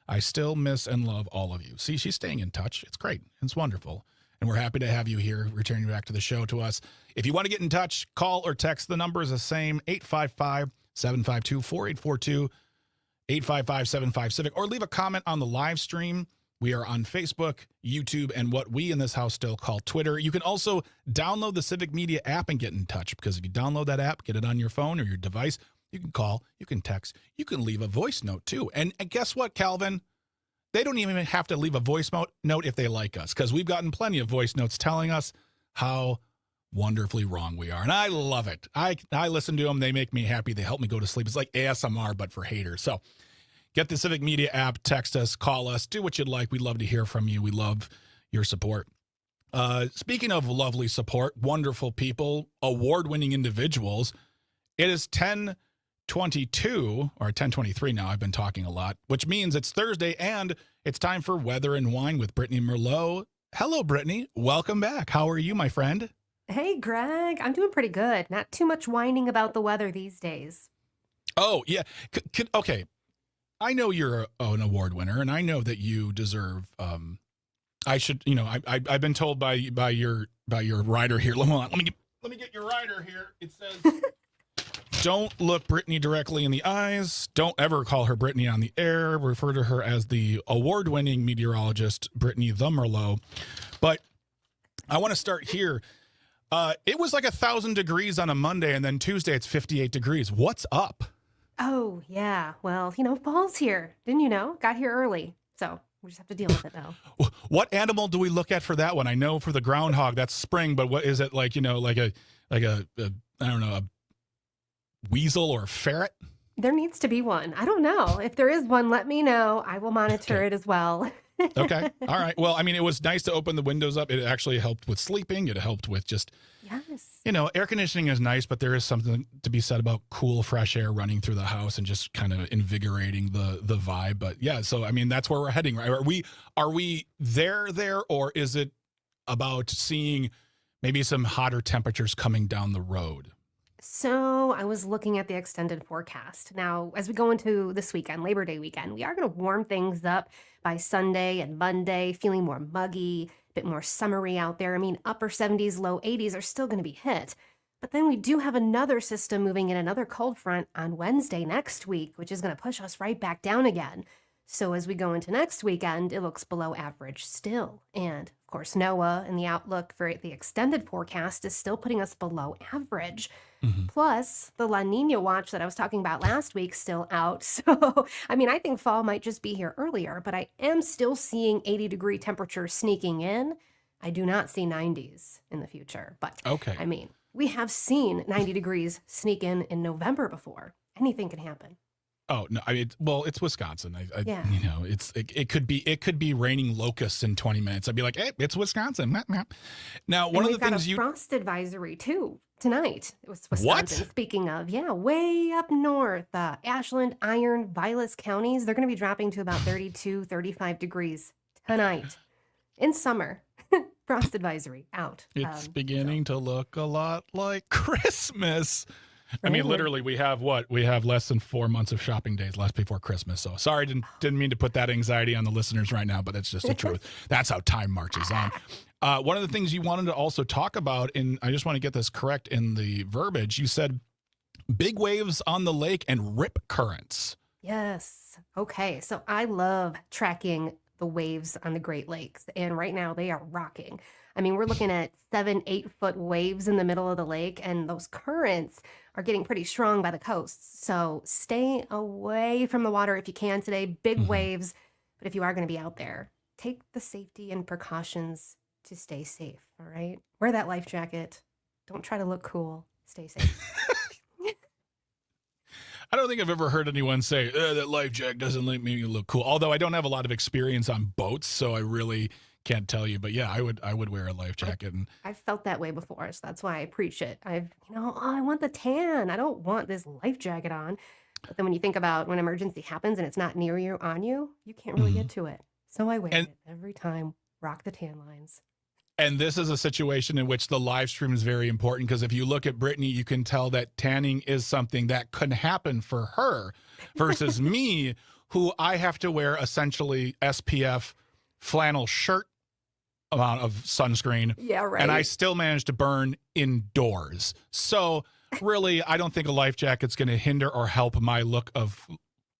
I still miss and love all of you. See, she's staying in touch. It's great. It's wonderful. And we're happy to have you here, returning back to the show to us. If you want to get in touch, call or text. The number is the same, 855-752-4842, 855-75-CIVIC, or leave a comment on the live stream. We are on Facebook, YouTube, and what we in this house still call Twitter. You can also download the Civic Media app and get in touch, because if you download that app, get it on your phone or your device, you can call, you can text, you can leave a voice note too. And guess what, Calvin? They don't even have to leave a voice note if they like us, because we've gotten plenty of voice notes telling us how wonderfully wrong we are. And I love it. I listen to them. They make me happy. They help me go to sleep. It's like ASMR, but for haters. So get the Civic Media app, text us, call us, do what you'd like. We'd love to hear from you. We love your support. Speaking of lovely support, wonderful people, award-winning individuals, it is 10:22 or 10:23 now. I've been talking a lot, which means it's Thursday and it's time for Weather and Wine with Brittany Merlot. Hello, Brittany. Welcome back. How are you, my friend? Hey, Greg. I'm doing pretty good. Not too much whining about the weather these days. Oh, yeah. Okay. I know you're an award winner, and I know that you deserve. I should, I've been told by your writer here. Let me get your writer here. It says, don't look Brittany directly in the eyes. Don't ever call her Brittany on the air. Refer to her as the award-winning meteorologist, Brittany the Merlot. But I want to start here. It was like 1,000 degrees on a Monday, and then Tuesday it's 58 degrees. What's up? Oh, yeah. Well, fall's here. Didn't you know? Got here early. So we just have to deal with it now. What animal do we look at for that one? I know for the groundhog, that's spring, but what is it like, like a I don't know, a weasel or a ferret? There needs to be one. I don't know. If there is one, let me know. I will monitor it as well. Okay. All right. Well, I mean, it was nice to open the windows up. It actually helped with sleeping. It helped with just, yes. Air conditioning is nice, but there is something to be said about cool, fresh air running through the house and just kind of invigorating the vibe. But yeah, so, I mean, that's where we're heading, right? Are we there, or is it about seeing maybe some hotter temperatures coming down the road? So I was looking at the extended forecast. Now, as we go into this weekend, Labor Day weekend, we are going to warm things up by Sunday and Monday, feeling more muggy, a bit more summery out there. I mean, upper 70s, low 80s are still going to be hit. But then we do have another system moving in, another cold front on Wednesday next week, which is going to push us right back down again. So as we go into next weekend, it looks below average still. And of course, NOAA and the outlook for the extended forecast is still putting us below average. Mm-hmm. Plus, the La Nina watch that I was talking about last week still out. So, I mean, I think fall might just be here earlier, but I am still seeing 80-degree temperatures sneaking in. I do not see 90s in the future. But, okay. I mean, we have seen 90 degrees sneak in November before. Anything can happen. Oh no! I mean, it's Wisconsin. Yeah. It could be raining locusts in 20 minutes. I'd be like, hey, it's Wisconsin. Now, one of the things we've got a frost advisory too tonight. It was Wisconsin. What? Speaking of, yeah, way up north, Ashland, Iron, Vilas counties, they're going to be dropping to about 32, 35 degrees tonight in summer. Frost advisory out. It's beginning to look a lot like Christmas. I mean, literally, we have less than 4 months of shopping days left before Christmas. So sorry, didn't mean to put that anxiety on the listeners right now, but it's just the truth. That's how time marches on. One of the things you wanted to also talk about, and I just want to get this correct in the verbiage, you said big waves on the lake and rip currents. Yes. Okay. So I love tracking the waves on the Great Lakes, and right now they are rocking. I mean, we're looking at 7-8 foot waves in the middle of the lake, and those currents are getting pretty strong by the coasts. So stay away from the water if you can today. Big waves. But if you are going to be out there, take the safety and precautions to stay safe. All right. Wear that life jacket. Don't try to look cool. Stay safe. I don't think I've ever heard anyone say that life jacket doesn't make me look cool. Although I don't have a lot of experience on boats, so I really can't tell you. But yeah, I would wear a life jacket. And I've felt that way before, so that's why I preach it. I want the tan. I don't want this life jacket on. But then when you think about when emergency happens and it's not near you, on you, you can't really get to it. So I wear it every time. Rock the tan lines. And this is a situation in which the live stream is very important, because if you look at Brittany, you can tell that tanning is something that could happen for her versus me, who I have to wear essentially SPF flannel shirt amount of sunscreen. Yeah, right. And I still manage to burn indoors. So really, I don't think a life jacket's going to hinder or help my look of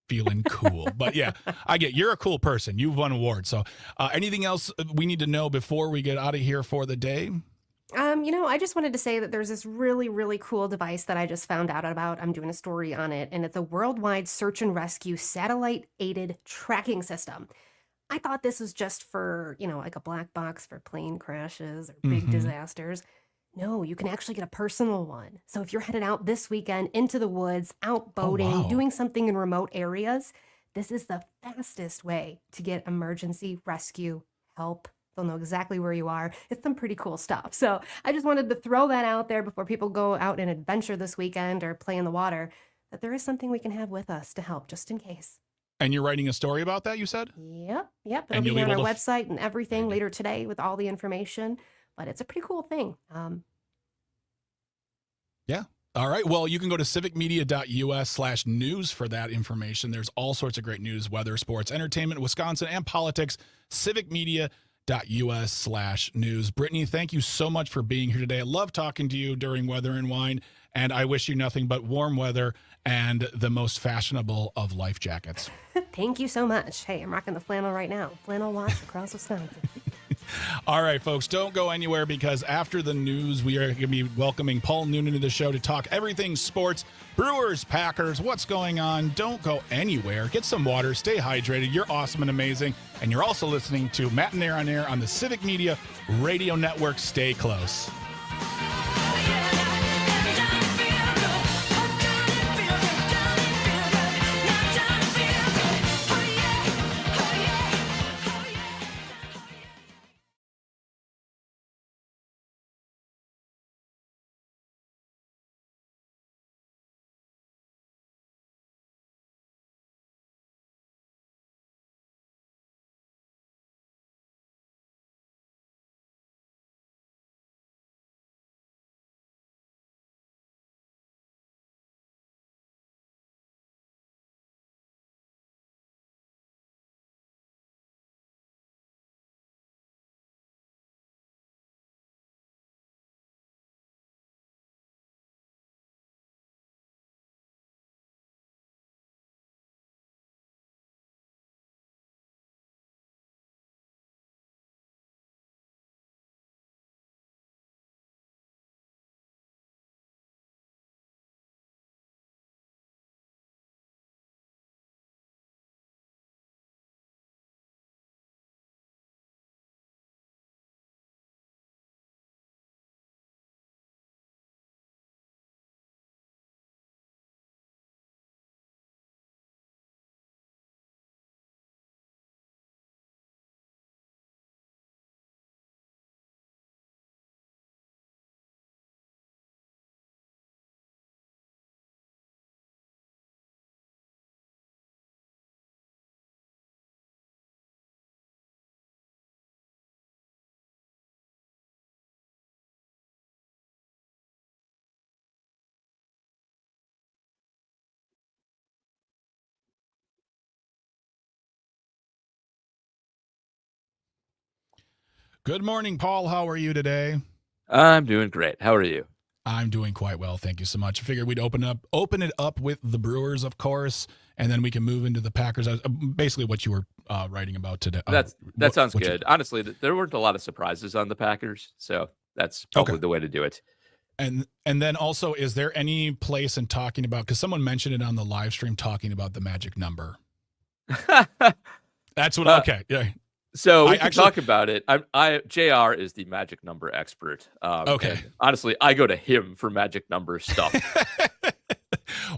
feeling cool. But yeah, you're a cool person. You've won awards. So anything else we need to know before we get out of here for the day? I just wanted to say that there's this really, really cool device that I just found out about. I'm doing a story on it, and it's a worldwide search and rescue satellite-aided tracking system. I thought this was just for, like a black box for plane crashes or big disasters. No, you can actually get a personal one. So if you're headed out this weekend into the woods, out boating, doing something in remote areas, this is the fastest way to get emergency rescue help. They'll know exactly where you are. It's some pretty cool stuff. So I just wanted to throw that out there before people go out and adventure this weekend or play in the water, that there is something we can have with us to help just in case. And you're writing a story about that, you said? Yep. It'll And be you'll be on our able to website and everything later today with all the information. But it's a pretty cool thing. Yeah. All right. Well, you can go to civicmedia.us/news for that information. There's all sorts of great news, weather, sports, entertainment, Wisconsin, and politics. civicmedia.us/news. Brittany, thank you so much for being here today. I love talking to you during Weather and Wine, and I wish you nothing but warm weather and the most fashionable of life jackets. Thank you so much. Hey, I'm rocking the flannel right now. Flannel watch across Wisconsin. All right, folks, don't go anywhere, because after the news, we are going to be welcoming Paul Noonan to the show to talk everything sports, Brewers, Packers, what's going on. Don't go anywhere. Get some water. Stay hydrated. You're awesome and amazing. And you're also listening to Matenaer On Air on the Civic Media Radio Network. Stay close. Good morning, Paul. How are you today? I'm doing great. How are you? I'm doing quite well. Thank you so much. I figured we'd open it up with the Brewers, of course, and then we can move into the Packers. Basically what you were writing about today. That sounds good. Honestly, there weren't a lot of surprises on the Packers, so that's probably the way to do it. And then also, is there any place in talking about, because someone mentioned it on the live stream, talking about the magic number? That's what. Okay, yeah. So we can talk about it. JR is the magic number expert. Okay. Honestly, I go to him for magic number stuff.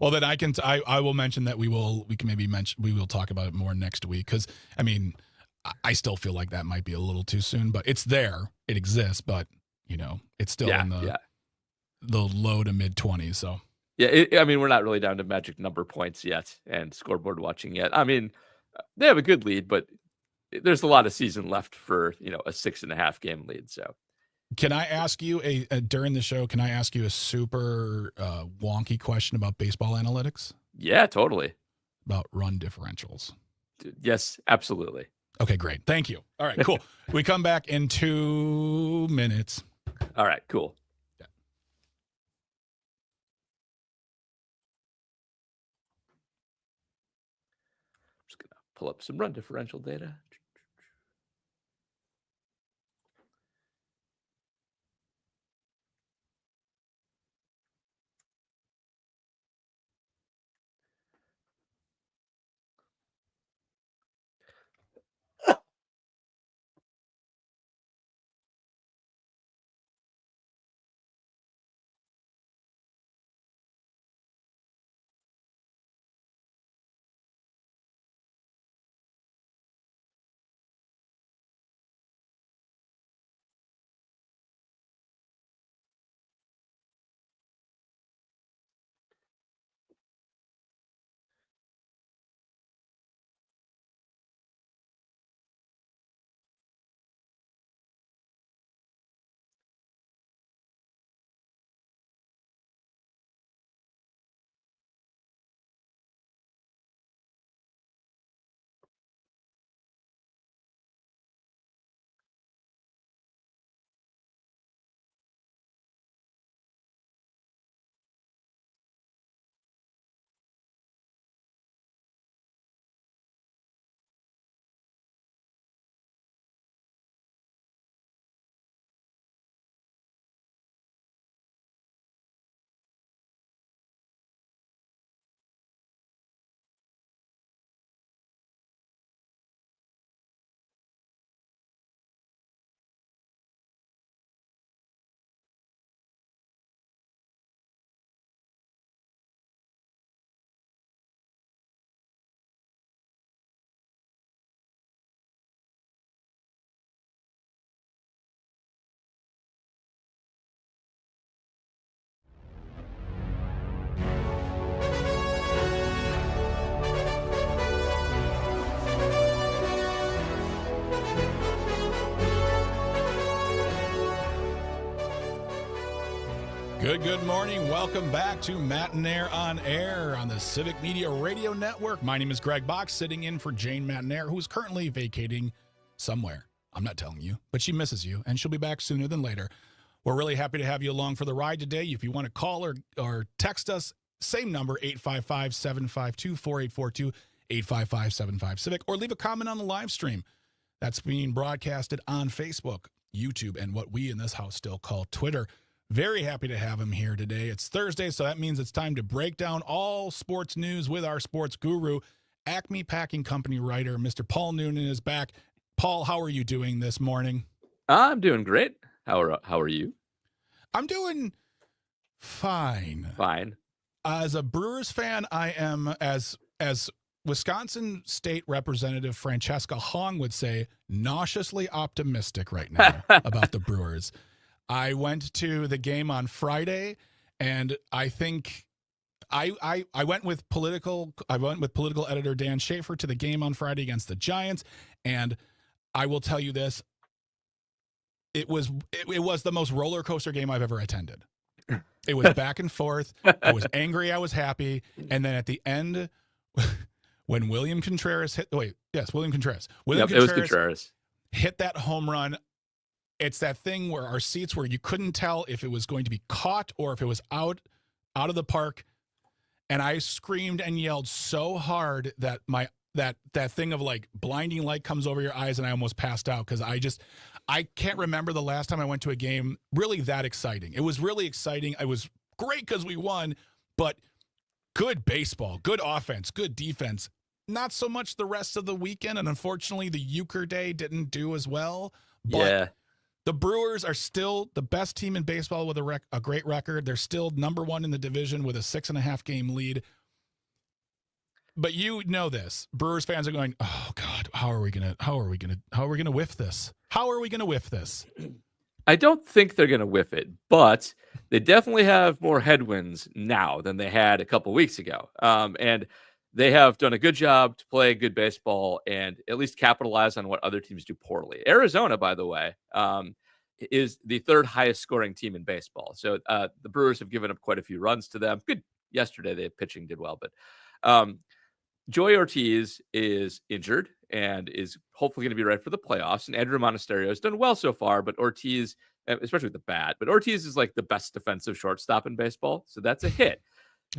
Well, then I will mention that we will talk about it more next week, because I mean, I still feel like that might be a little too soon, but it's there, it exists, but it's still in the low to mid 20s. So I mean, we're not really down to magic number points yet and scoreboard watching yet. I mean, they have a good lead, but there's a lot of season left for a 6.5 game lead. So Can I ask you during the show? Can I ask you a super wonky question about baseball analytics? Yeah, totally. About run differentials. Yes, absolutely. Okay, great. Thank you. All right, cool. We come back in 2 minutes. All right, cool. Yeah. Just gonna pull up some run differential data. Good morning. Welcome back to Matenaer On Air on the Civic Media Radio Network. My name is Greg Bach, sitting in for Jane Matenaer, who is currently vacating somewhere. I'm not telling you, but she misses you, and she'll be back sooner than later. We're really happy to have you along for the ride today. If you want to call or text us, same number, 855-752-4842, 855-75-CIVIC, or leave a comment on the live stream. That's being broadcasted on Facebook, YouTube, and what we in this house still call Twitter. Very happy to have him here today. It's Thursday, so that means it's time to break down all sports news with our sports guru, Acme Packing Company writer, Mr. Paul Noonan is back. Paul, how are you doing this morning? I'm doing great. How are you? I'm doing fine. Fine. As a Brewers fan, I am, as Wisconsin State Representative Francesca Hong would say, nauseously optimistic right now about the Brewers. I went to the game on Friday, and I think I went with political editor Dan Schaefer to the game on Friday against the Giants, and I will tell you this: it was the most roller coaster game I've ever attended. It was back and forth. I was angry. I was happy, and then at the end, when William Contreras hit. William Contreras. It was Contreras. Hit that home run. It's that thing where our seats where you couldn't tell if it was going to be caught or if it was out of the park. And I screamed and yelled so hard that that thing of like blinding light comes over your eyes, and I almost passed out because I can't remember the last time I went to a game really that exciting. It was really exciting. It was great because we won, but good baseball, good offense, good defense. Not so much the rest of the weekend, and unfortunately the Euchre Day didn't do as well. But yeah. The Brewers are still the best team in baseball with a great record. They're still number one in the division with a 6.5 game lead. But you know this. Brewers fans are going, "Oh God, how are we gonna whiff this? How are we gonna whiff this?" I don't think they're gonna whiff it, but they definitely have more headwinds now than they had a couple weeks ago. And they have done a good job to play good baseball and at least capitalize on what other teams do poorly. Arizona, by the way, is the third highest scoring team in baseball. So the Brewers have given up quite a few runs to them. Good. Yesterday, the pitching did well, but Joey Ortiz is injured and is hopefully going to be right for the playoffs. And Andrew Monasterio has done well so far, but Ortiz, especially with the bat, but Ortiz is like the best defensive shortstop in baseball. So that's a hit.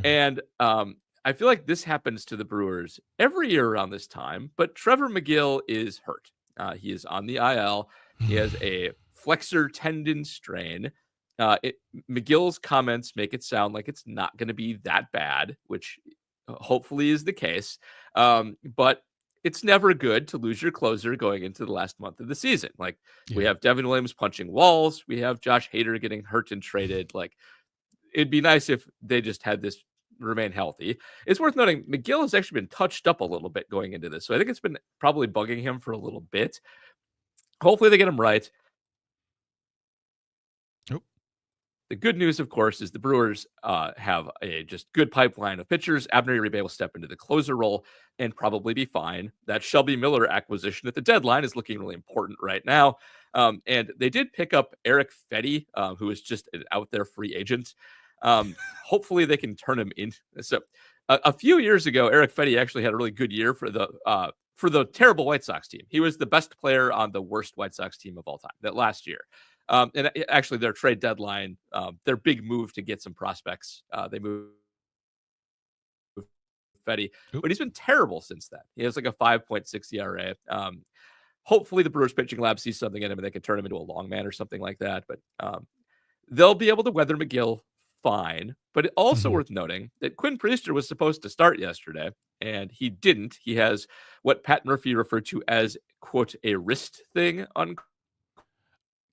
And I feel like this happens to the Brewers every year around this time, but Trevor McGill is hurt. He is on the IL. He has a flexor tendon strain. McGill's comments make it sound like it's not going to be that bad, which hopefully is the case. But it's never good to lose your closer going into the last month of the season. Like we have Devin Williams punching walls. We have Josh Hader getting hurt and traded. Like it'd be nice if they just had this remain healthy. It's worth noting McGill has actually been touched up a little bit going into this. So I think it's been probably bugging him for a little bit. Hopefully they get him right. The good news, of course, is the Brewers have a just good pipeline of pitchers. Abner Uribe will step into the closer role and probably be fine. That Shelby Miller acquisition at the deadline is looking really important right now. And they did pick up Eric Fetty, who is just an out there free agent. Hopefully they can turn him in. So a few years ago, Eric Fetty actually had a really good year for the terrible White Sox team. He was the best player on the worst White Sox team of all time that last year. And actually, their trade deadline, their big move to get some prospects, they moved Fetty, but he's been terrible since then. He has like a 5.6 ERA. Hopefully, the Brewers pitching lab sees something in him and they can turn him into a long man or something like that. But they'll be able to weather McGill fine. But it's also worth noting that Quinn Priester was supposed to start yesterday, and he didn't. He has what Pat Murphy referred to as, quote, a wrist thing, unquote.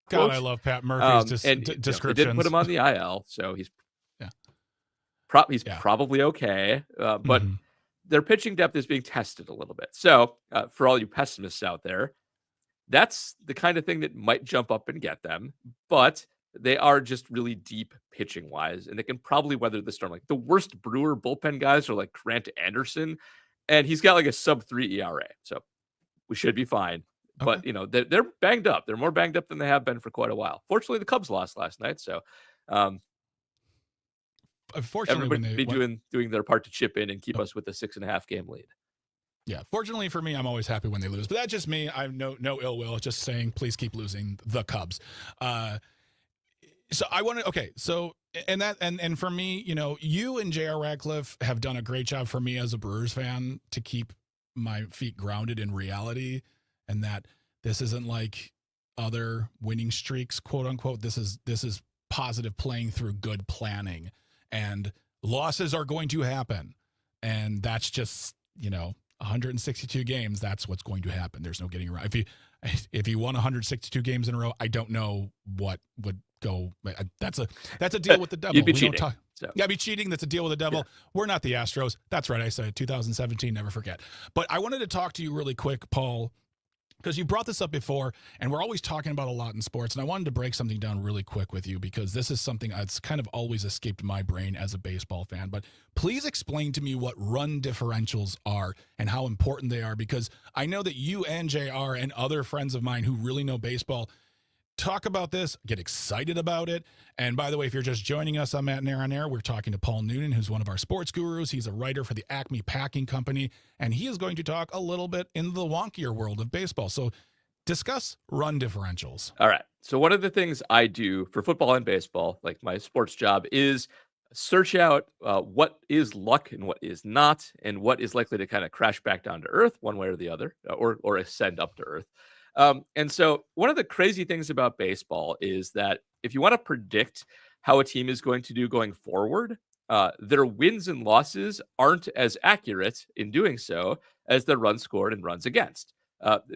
God, I love Pat Murphy's descriptions. They did put him on the IL, so he's probably okay. But their pitching depth is being tested a little bit. So for all you pessimists out there, that's the kind of thing that might jump up and get them. But they are just really deep pitching wise, and they can probably weather the storm. Like the worst Brewer bullpen guys are like Grant Anderson, and he's got like a sub-3 ERA. So we should be fine. But, they're banged up. They're more banged up than they have been for quite a while. Fortunately, the Cubs lost last night. So unfortunately, everybody doing their part to chip in and keep us with a 6.5 game lead. Yeah. Fortunately for me, I'm always happy when they lose. But that's just me. I have no ill will. Just saying, please keep losing the Cubs. So I want to, okay. So, and for me, you and J.R. Radcliffe have done a great job for me as a Brewers fan to keep my feet grounded in reality. And that this isn't like other winning streaks, quote unquote. This is positive playing through good planning, and losses are going to happen. And that's just, 162 games. That's what's going to happen. There's no getting around. If you won 162 games in a row, I don't know what would go. That's a deal with the devil. You'd be cheating. Yeah, I'd be cheating. That's a deal with the devil. Yeah. We're not the Astros. That's right. I said 2017. Never forget. But I wanted to talk to you really quick, Paul, because you brought this up before, and we're always talking about a lot in sports, and I wanted to break something down really quick with you because this is something that's kind of always escaped my brain as a baseball fan. But please explain to me what run differentials are and how important they are, because I know that you and JR and other friends of mine who really know baseball talk about this, get excited about it. And by the way, if you're just joining us on Matenaer On Air, we're talking to Paul Noonan, who's one of our sports gurus. He's a writer for the Acme Packing Company, and he is going to talk a little bit in the wonkier world of baseball. So discuss run differentials. All right. So one of the things I do for football and baseball, like my sports job, is search out what is luck and what is not, and what is likely to kind of crash back down to earth one way or the other, or ascend up to earth. And so one of the crazy things about baseball is that if you want to predict how a team is going to do going forward, their wins and losses aren't as accurate in doing so as the runs scored and runs against.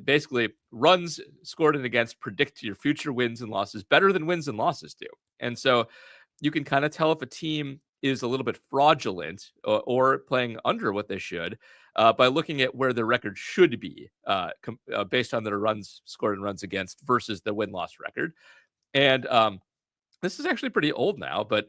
Basically, runs scored and against predict your future wins and losses better than wins and losses do. And so you can kind of tell if a team is a little bit fraudulent or playing under what they should by looking at where their record should be based on their runs scored and runs against versus the win-loss record. And this is actually pretty old now, but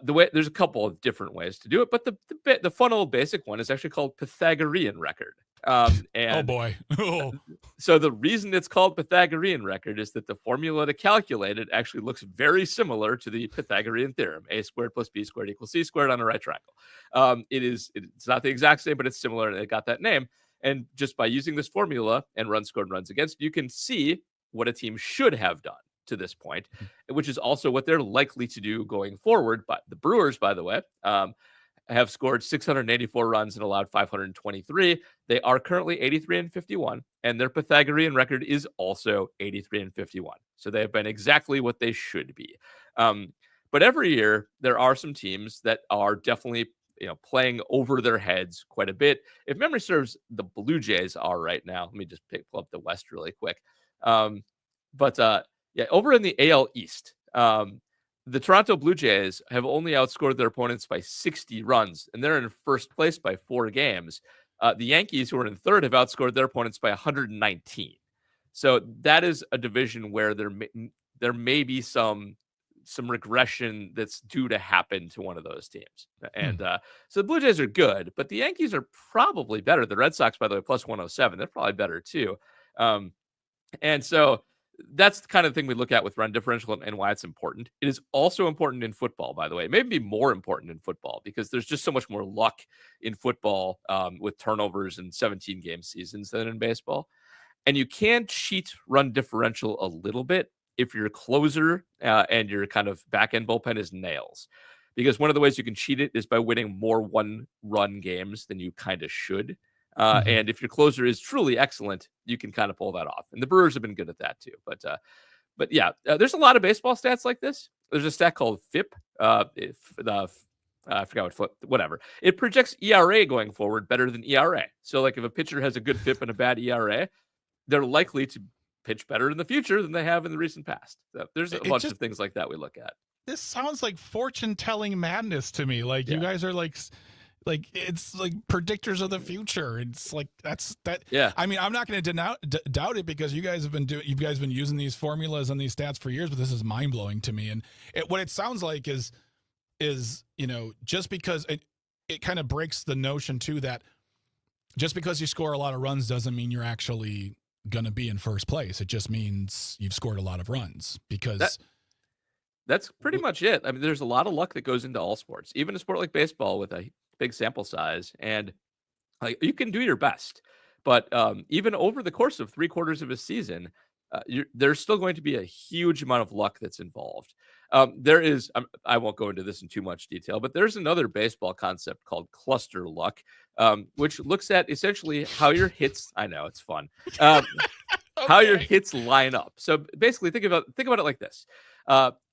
there's a couple of different ways to do it. But the fun old basic one is actually called Pythagorean record. And Oh boy. Oh. so the reason it's called Pythagorean record is that the formula to calculate it actually looks very similar to the Pythagorean theorem: a squared plus b squared equals c squared on a right triangle. It's not the exact same, but it's similar, and it got that name. And just by using this formula and runs scored and runs against, you can see what a team should have done to this point, which is also what they're likely to do going forward. But the Brewers, by the way, have scored 684 runs and allowed 523. They are currently 83-51, and their Pythagorean record is also 83-51. So they have been exactly what they should be. But every year there are some teams that are definitely playing over their heads quite a bit. If memory serves, the Blue Jays are right now. Let me just pull up the West really quick. Over in the AL East, the Toronto Blue Jays have only outscored their opponents by 60 runs, and they're in first place by 4 games. The Yankees, who are in third, have outscored their opponents by 119. So that is a division where there may be some regression that's due to happen to one of those teams. And so the Blue Jays are good, but the Yankees are probably better. The Red Sox, by the way, plus 107, they're probably better too. And so that's the kind of thing we look at with run differential and why it's important. It is also important in football, by the way. It may be more important in football because there's just so much more luck in football with turnovers and 17-game seasons than in baseball. And you can cheat run differential a little bit if your closer and your kind of back-end bullpen is nails. Because one of the ways you can cheat it is by winning more one-run games than you kind of should. And if your closer is truly excellent, you can kind of pull that off. And the Brewers have been good at that too. But yeah, there's a lot of baseball stats like this. There's a stat called FIP. I forgot whatever. It projects ERA going forward better than ERA. So like if a pitcher has a good FIP and a bad ERA, they're likely to pitch better in the future than they have in the recent past. So there's a bunch of things like that we look at. This sounds like fortune-telling madness to me. Like you guys are like it's like predictors of the future. It's like that. Yeah. I mean, I'm not going to doubt it because you guys have been using these formulas and these stats for years, but this is mind blowing to me. And what it sounds like is just because it kind of breaks the notion too that just because you score a lot of runs doesn't mean you're actually going to be in first place. It just means you've scored a lot of runs because that's pretty much it. I mean, there's a lot of luck that goes into all sports, even a sport like baseball with a big sample size, and like you can do your best, but even over the course of 3/4 of a season, there's still going to be a huge amount of luck that's involved. There is, I won't go into this in too much detail, but there's another baseball concept called cluster luck, which looks at essentially how your hits. I know it's fun. How your hits line up. So basically, think about it like this: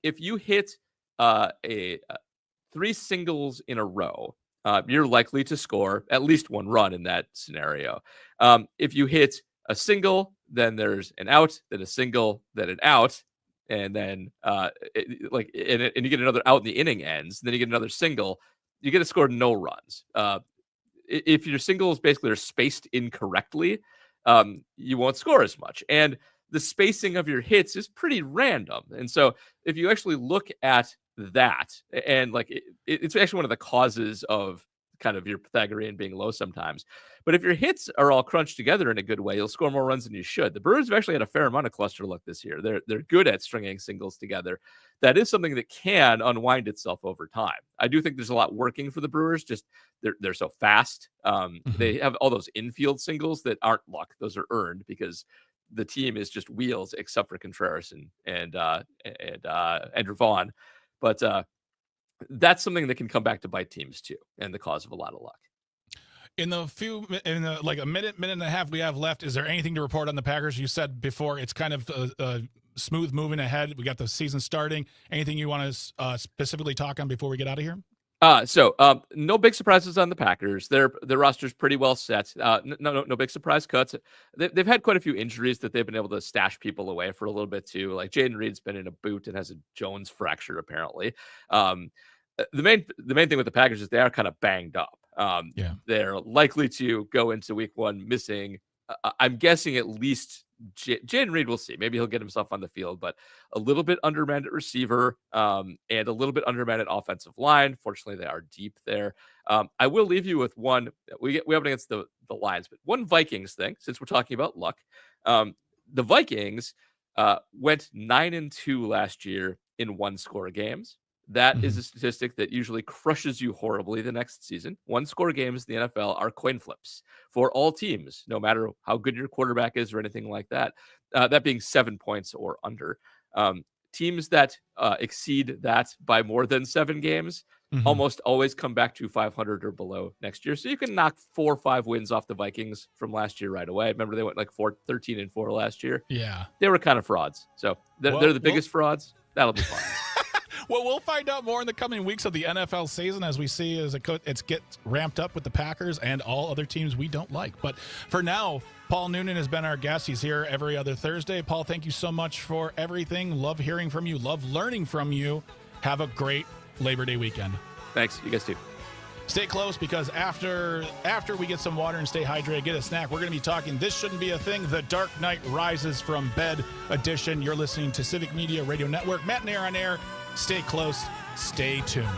if you hit 3 singles in a row, you're likely to score at least 1 run in that scenario. If you hit a single, then there's an out, then a single, then an out, and then and you get another out and the inning ends. Then you get another single. You get to score no runs. If your singles basically are spaced incorrectly, you won't score as much. And the spacing of your hits is pretty random. And so if you actually look at that, and like it's actually one of the causes of kind of your Pythagorean being low sometimes. But if your hits are all crunched together in a good way, you'll score more runs than you should. The Brewers have actually had a fair amount of cluster luck this year. They're good at stringing singles together. That is something that can unwind itself over time. I do think there's a lot working for the Brewers. Just they're so fast. They have all those infield singles that aren't luck; those are earned because the team is just wheels, except for Contreras and Andrew Vaughn. But that's something that can come back to bite teams too, and the cause of a lot of luck. In the like a minute and a half we have left, is there anything to report on the Packers? You said before it's kind of smooth moving ahead. We got the season starting. Anything you want to specifically talk on before we get out of here? So no big surprises on the Packers. Their roster's pretty well set. No big surprise cuts. They've had quite a few injuries that they've been able to stash people away for a little bit too. Like Jaden Reed's been in a boot and has a Jones fracture apparently. The main thing with the Packers is they are kind of banged up. They're likely to go into week 1 missing. I'm guessing at least Jaden Reed, we'll see. Maybe he'll get himself on the field, but a little bit undermanned at receiver, and a little bit undermanned at offensive line. Fortunately, they are deep there. I will leave you with one. We have it against the Lions, but one Vikings thing, since we're talking about luck. The Vikings went 9-2 last year in one-score games. That is a statistic that usually crushes you horribly the next season. One-score games in the NFL are coin flips for all teams, no matter how good your quarterback is or anything like that. That being 7 points or under. Teams that exceed that by more than 7 games almost always come back to 500 or below next year. So you can knock 4 or 5 wins off the Vikings from last year right away. Remember, they went like 13-4 last year. Yeah. They were kind of frauds. So they're the biggest frauds. That'll be fun. Well, we'll find out more in the coming weeks of the NFL season as we see as it gets ramped up with the Packers and all other teams we don't like. But for now, Paul Noonan has been our guest. He's here every other Thursday. Paul, thank you so much for everything. Love hearing from you. Love learning from you. Have a great Labor Day weekend. Thanks. You guys too. Stay close, because after we get some water and stay hydrated, get a snack, we're going to be talking This Shouldn't Be a Thing, The Dark Knight Rises from Bed edition. You're listening to Civic Media Radio Network, Matenaer On Air. Stay close. Stay tuned.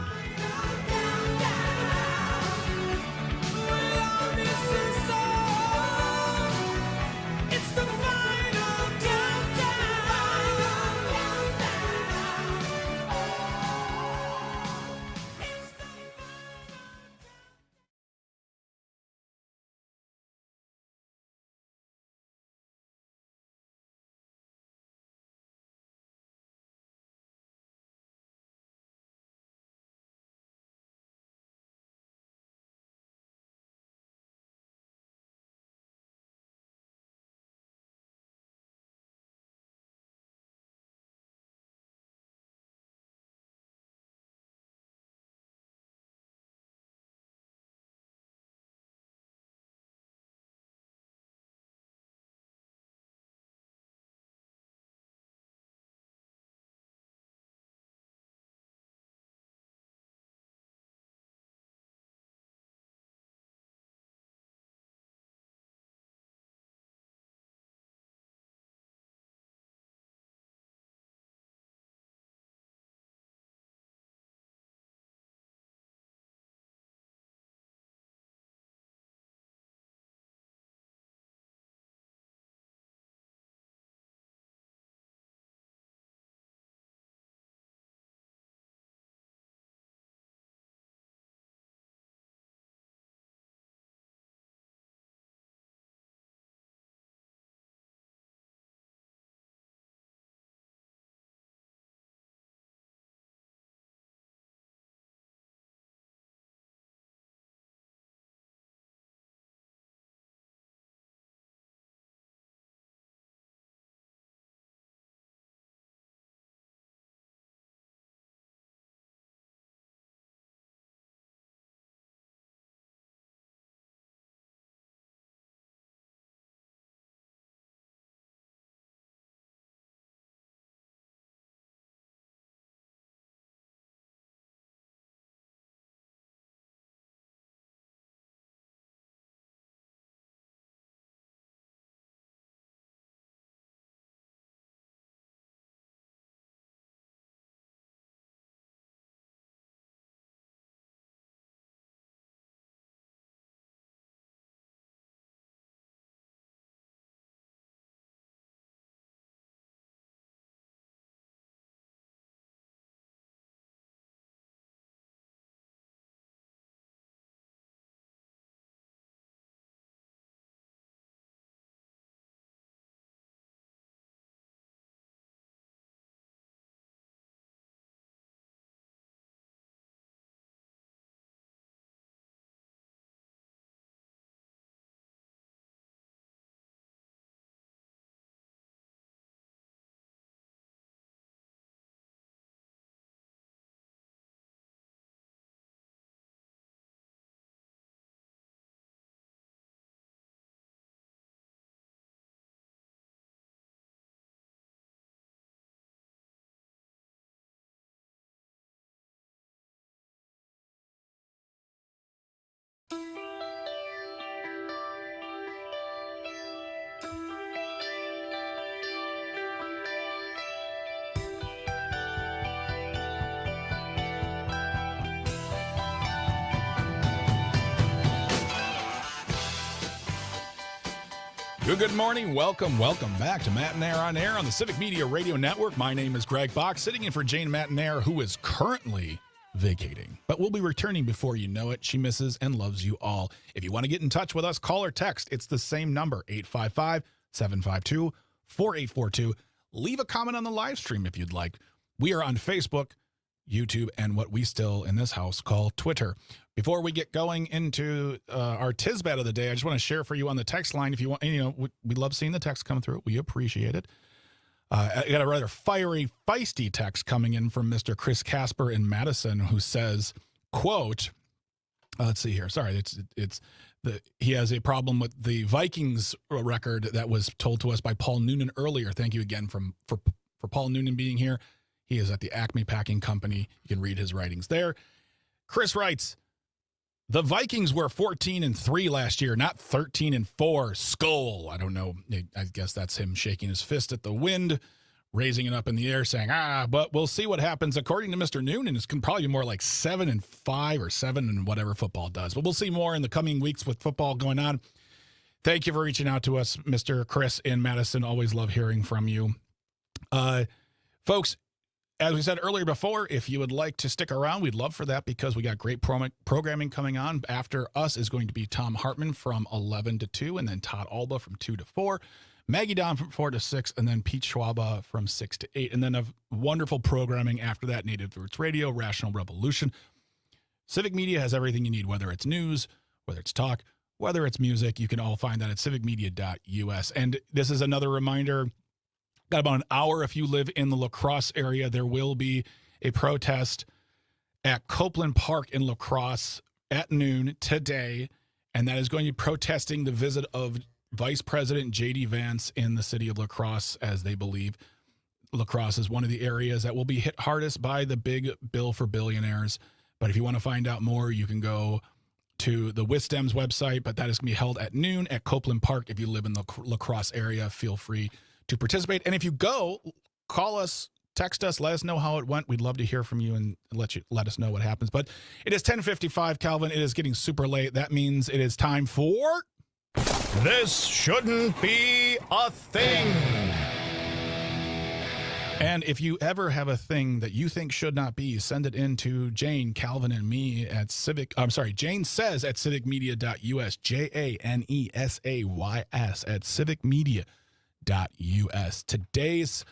Good morning. Welcome back to Matenaer On Air on the Civic Media Radio Network. My name is Greg Bach, sitting in for Jane Matenaer, who is currently vacating, but will be returning before you know it. She misses and loves you all. If you want to get in touch with us, call or text. It's the same number, 855-752-4842. Leave a comment on the live stream if you'd like. We are on Facebook, YouTube, and what we still in this house call Twitter. Before we get going into our Tisbat of the day, I just want to share for you on the text line. If you want, we love seeing the text come through. We appreciate it. I got a rather fiery, feisty text coming in from Mr. Chris Casper in Madison, who says, quote, let's see here. Sorry, he has a problem with the Vikings record that was told to us by Paul Noonan earlier. Thank you again for Paul Noonan being here. He is at the Acme Packing Company. You can read his writings there. Chris writes, the Vikings were 14-3 last year, not 13-4. Skull. I don't know. I guess that's him shaking his fist at the wind, raising it up in the air, saying, but we'll see what happens. According to Mr. Noonan, it's probably more like 7-5 or 7 and whatever football does. But we'll see more in the coming weeks with football going on. Thank you for reaching out to us, Mr. Chris in Madison. Always love hearing from you. Folks, as we said earlier before, if you would like to stick around, we'd love for that because we got great programming coming on. After us is going to be Tom Hartman from 11 to 2, and then Todd Alba from 2 to 4, Maggie Don from 4 to 6, and then Pete Schwaba from 6 to 8. And then a wonderful programming after that, Native Roots Radio, Rational Revolution. Civic Media has everything you need, whether it's news, whether it's talk, whether it's music. You can all find that at civicmedia.us. And this is another reminder. Got about an hour if you live in the La Crosse area. There will be a protest at Copeland Park in La Crosse at noon today, and that is going to be protesting the visit of Vice President J.D. Vance in the city of La Crosse, as they believe La Crosse is one of the areas that will be hit hardest by the big bill for billionaires. But if you want to find out more, you can go to the WISDEM's website, but that is going to be held at noon at Copeland Park. If you live in the La Crosse area, feel free to participate. And if you go, call us, text us, let us know how it went. We'd love to hear from you and let us know what happens. But it is 10:55, Calvin. It is getting super late. That means it is time for This Shouldn't Be a Thing. And if you ever have a thing that you think should not be, send it in to Jane, Calvin, and me at Jane says at civicmedia.us, JANESAYS at civicmedia.us. Today's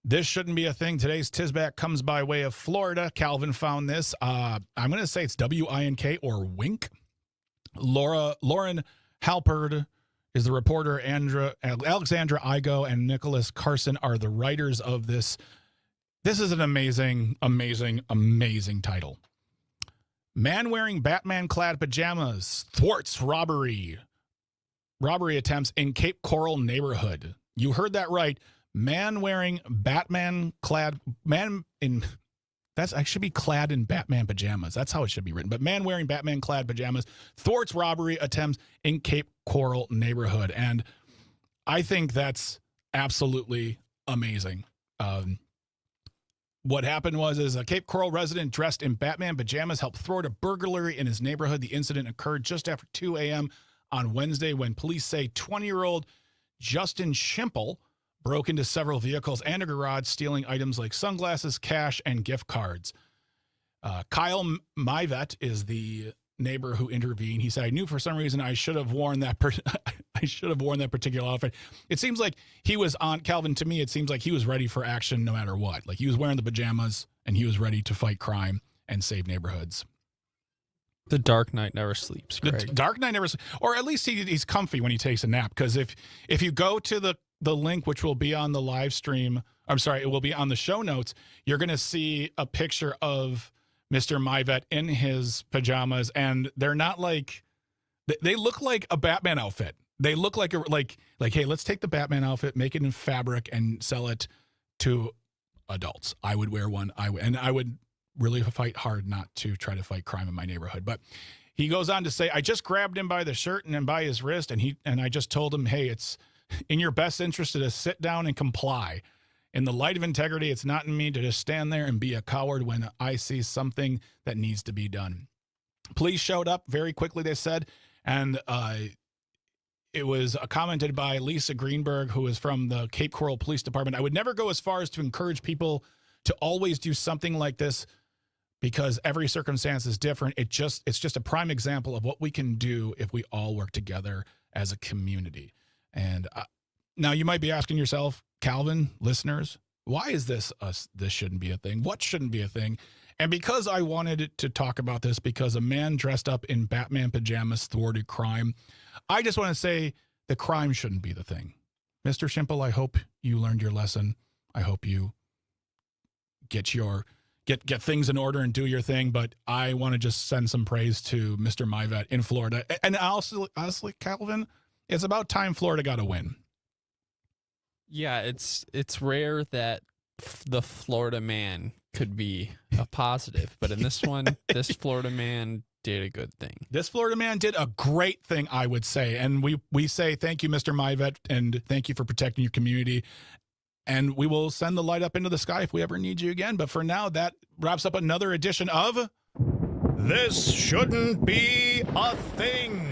This Shouldn't Be a Thing. Today's Tisbat comes by way of Florida. Calvin found this. I'm going to say it's WINK or Wink. Lauren Halperd is the reporter. Alexandra Igo and Nicholas Carson are the writers of this. This is an amazing, amazing, amazing title. Man wearing Batman-clad pajamas thwarts robbery attempts in Cape Coral neighborhood. You heard that right. Man wearing that should be clad in Batman pajamas. That's how it should be written. But man wearing Batman-clad pajamas thwarts robbery attempts in Cape Coral neighborhood. And I think that's absolutely amazing. What happened was a Cape Coral resident dressed in Batman pajamas helped thwart a burglary in his neighborhood. The incident occurred just after 2 a.m. on Wednesday when police say 20-year-old Justin Schimple broke into several vehicles and a garage, stealing items like sunglasses, cash, and gift cards. Kyle Myvet is the neighbor who intervened. He said, "I knew for some reason I should have worn that particular outfit." It seems like he was on, Calvin, to me, it seems like he was ready for action no matter what. Like he was wearing the pajamas and he was ready to fight crime and save neighborhoods. The Dark Knight never sleeps, Greg. The Dark Knight never, or at least he's comfy when he takes a nap. Because if you go to the link, which will be on the live stream, it will be on the show notes, you're going to see a picture of Mr. Myvet in his pajamas, and they're not like, they look like a Batman outfit. They look like hey, let's take the Batman outfit, make it in fabric, and sell it to adults. I would wear one. I would really fight hard not to try to fight crime in my neighborhood. But he goes on to say, "I just grabbed him by the shirt and then by his wrist, and I just told him, hey, it's in your best interest to sit down and comply. In the light of integrity, it's not in me to just stand there and be a coward when I see something that needs to be done." Police showed up very quickly, they said, and it was commented by Lisa Greenberg, who is from the Cape Coral Police Department. I would never go as far as to encourage people to always do something like this because every circumstance is different. It's just a prime example of what we can do if we all work together as a community. And now you might be asking yourself, Calvin, listeners, why is this shouldn't be a thing? What shouldn't be a thing? And because I wanted to talk about this because a man dressed up in Batman pajamas thwarted crime, I just want to say the crime shouldn't be the thing. Mr. Schimple, I hope you learned your lesson. I hope you get things in order and do your thing. But I want to just send some praise to Mr. Myvet in Florida. And honestly, Calvin, it's about time Florida got a win. Yeah, it's rare that the Florida man could be a positive, but in this one, this Florida man did a good thing. This Florida man did a great thing, I would say. And we say thank you, Mr. Myvet, and thank you for protecting your community. And we will send the light up into the sky if we ever need you again. But for now, that wraps up another edition of This Shouldn't Be a Thing.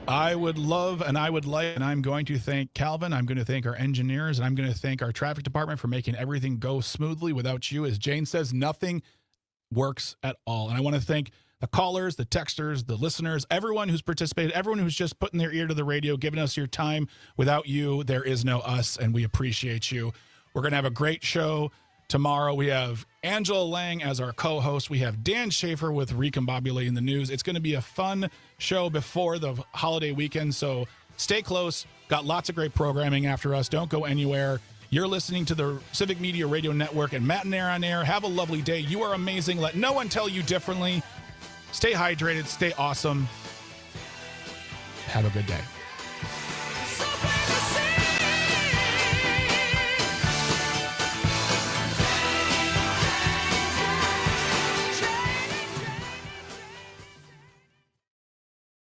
I'm going to thank Calvin. I'm going to thank our engineers, and I'm going to thank our traffic department for making everything go smoothly. Without you, as Jane says, nothing works at all. And I want to thank the callers, the texters, the listeners, everyone who's participated, everyone who's just putting their ear to the radio, giving us your time. Without you, there is no us, and we appreciate you. We're going to have a great show tomorrow. We have Angela Lang as our co-host. We have Dan Schaefer with Recombobulating the News. It's going to be a fun show before the holiday weekend, so stay close. Got lots of great programming after us. Don't go anywhere. You're listening to the Civic Media Radio Network and Matenaer On Air. Have a lovely day. You are amazing. Let no one tell you differently. Stay hydrated. Stay awesome. Have a good day.